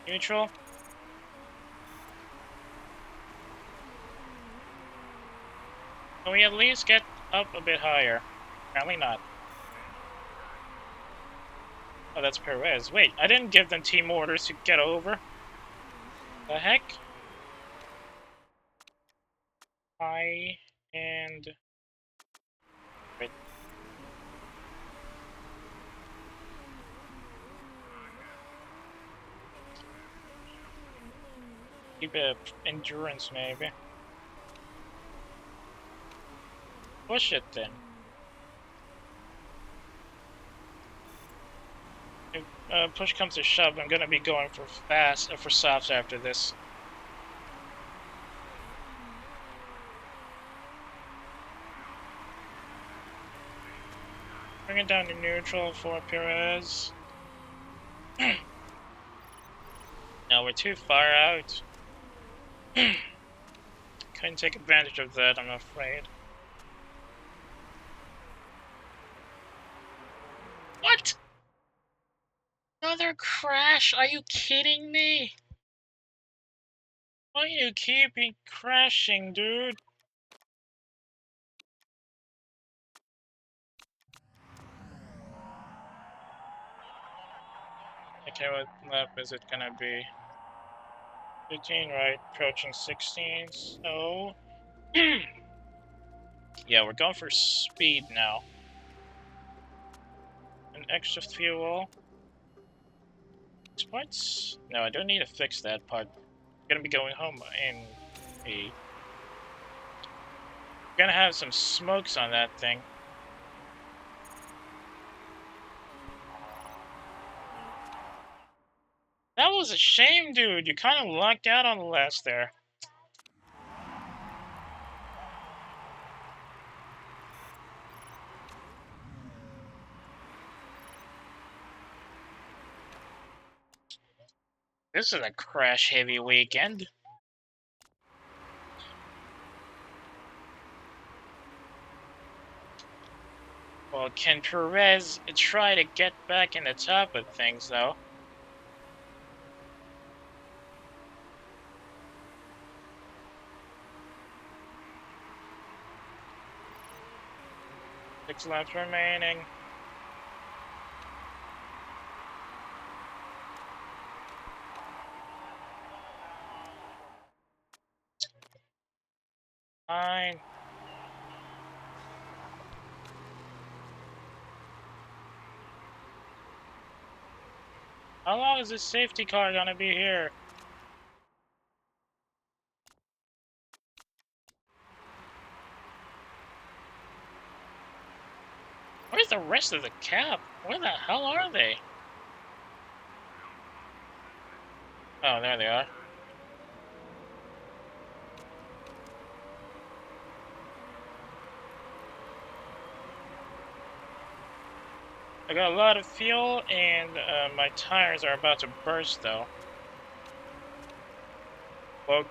Speaker 1: Neutral. Can we at least get up a bit higher? Apparently not. Oh, that's Perez. Wait, I didn't give them team orders to get over. The heck? High and... Wait. Keep it endurance, maybe. Push it then. If push comes to shove, I'm gonna be going for for softs after this. Bring it down to neutral for Perez. No, we're too far out. Couldn't take advantage of that, I'm afraid. What? Another crash? Are you kidding me? Why you keep crashing, dude? Okay, what lap is it gonna be? 15, right? Approaching 16, so... yeah, we're going for speed now. An extra fuel. Points? No, I don't need to fix that part. I'm gonna be going home in a... gonna have some smokes on that thing. That was a shame, dude. You kind of lucked out on the last there. This is a crash-heavy weekend. Well, can Perez try to get back in the top of things, though? Six laps remaining. Fine. How long is this safety car gonna be here? Where's the rest of the cab? Where the hell are they? Oh, there they are. I got a lot of fuel, and my tires are about to burst, though. Well,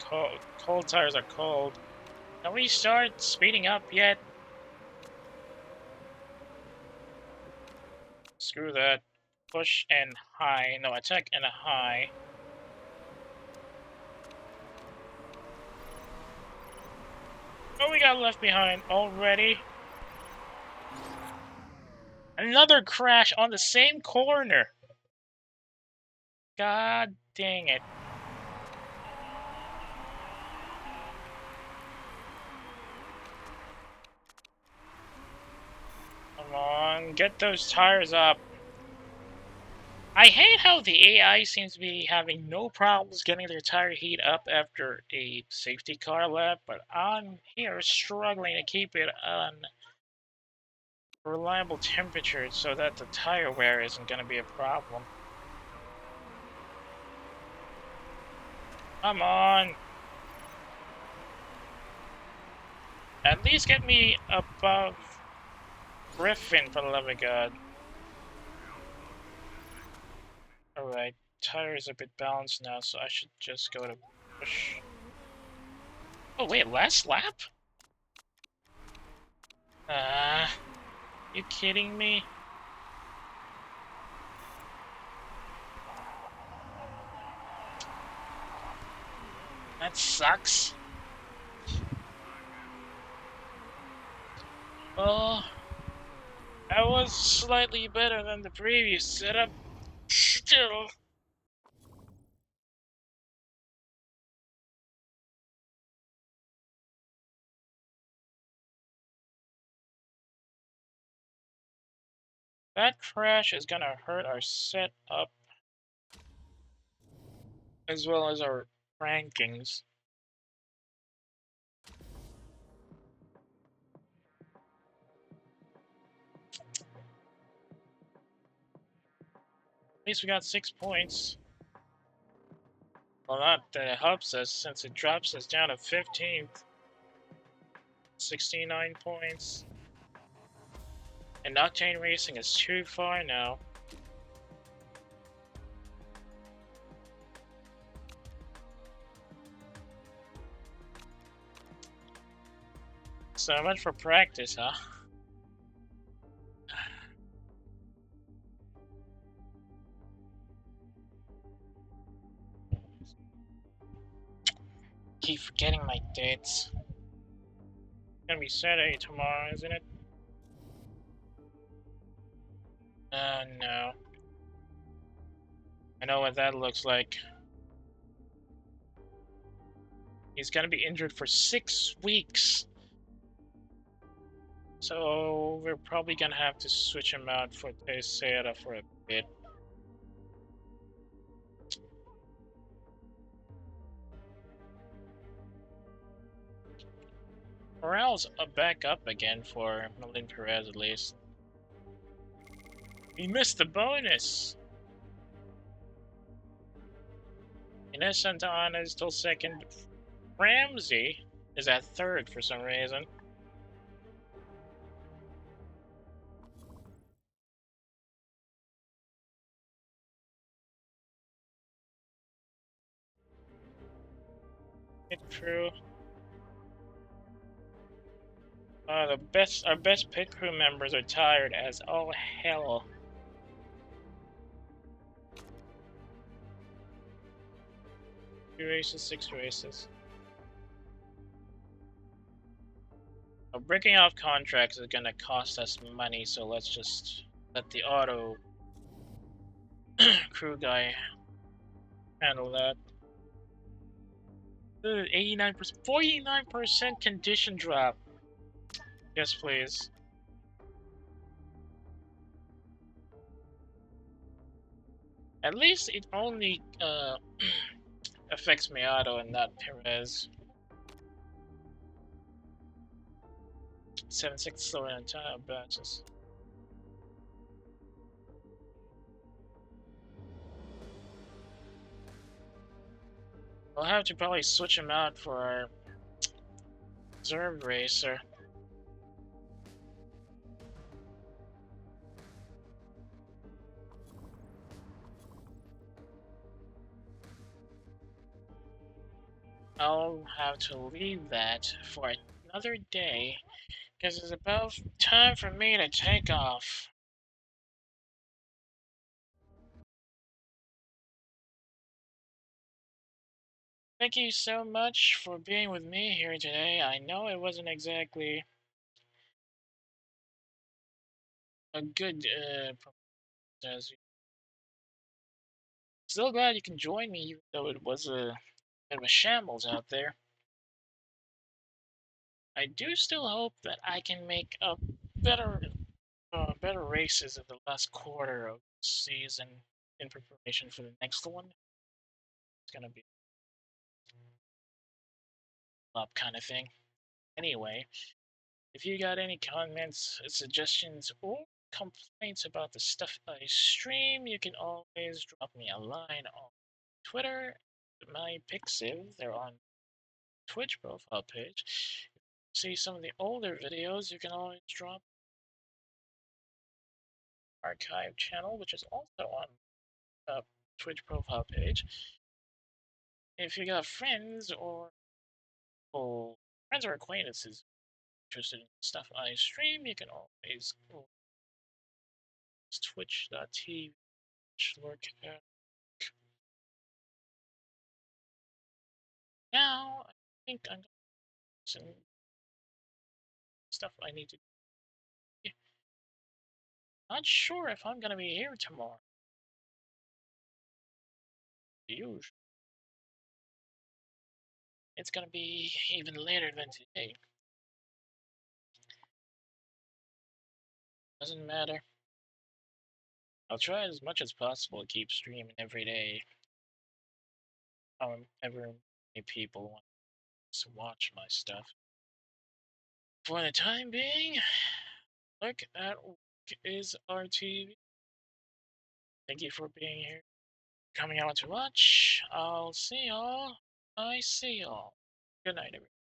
Speaker 1: cold tires are cold. Can we start speeding up yet? Screw that. Push and high. No, attack and a high. Oh, we got left behind already. Another crash on the same corner. God dang it. Come on, get those tires up. I hate how the AI seems to be having no problems getting their tire heat up after a safety car lap, but I'm here struggling to keep it on reliable temperature so that the tire wear isn't going to be a problem. Come on! At least get me above Griffin, for the love of God. Alright, tire is a bit balanced now, so I should just go to push. Oh wait, last lap? You kidding me? That sucks. Well, that was slightly better than the previous setup. Still. That crash is gonna hurt our setup as well as our rankings. At least we got 6 points. Well, not that it helps us since it drops us down to 15th. 69 points. And Octane Racing is too far now. So much for practice, huh? Keep forgetting my dates. It's gonna be Saturday tomorrow, isn't it? No. I know what that looks like. He's gonna be injured for 6 weeks. So we're probably gonna have to switch him out for Keyta for a bit. Morale's back up again for Malin Perez at least. He missed the bonus! Ines Santana is still second. Ramsey is at third for some reason. It's true. Our best pit crew members are tired as all hell. Two races, 6 races. Breaking off contracts is gonna cost us money, so let's just let the auto crew guy handle that. 89%, 49% condition drop. Yes, please. At least it only affects Miato and not Perez. 7-6 slower than time batches. We'll have to probably switch him out for our reserve racer. I'll have to leave that for another day, because it's about time for me to take off. Thank you so much for being with me here today. I know it wasn't exactly a good performance. Still glad you can join me, even though it was a bit of a shambles out there. I do still hope that I can make up better races in the last quarter of the season in preparation for the next one. It's gonna be up kind of thing. Anyway, if you got any comments, suggestions, or complaints about the stuff I stream, you can always drop me a line on Twitter. My Pixiv, they're on Twitch profile page. See some of the older videos, you can always drop archive channel, which is also on Twitch profile page. If you got friends or friends or acquaintances interested in stuff I stream, you can always go to twitch.tv. Look at now. I think I'm going to some stuff I need to do. Not sure if I'm gonna be here tomorrow. Usually, it's gonna be even later than today. Doesn't matter. I'll try as much as possible to keep streaming every day. However many people want to watch my stuff. For the time being, look at what is our TV. Thank you for being here, coming out to watch. I'll see y'all. I see y'all. Good night, everyone.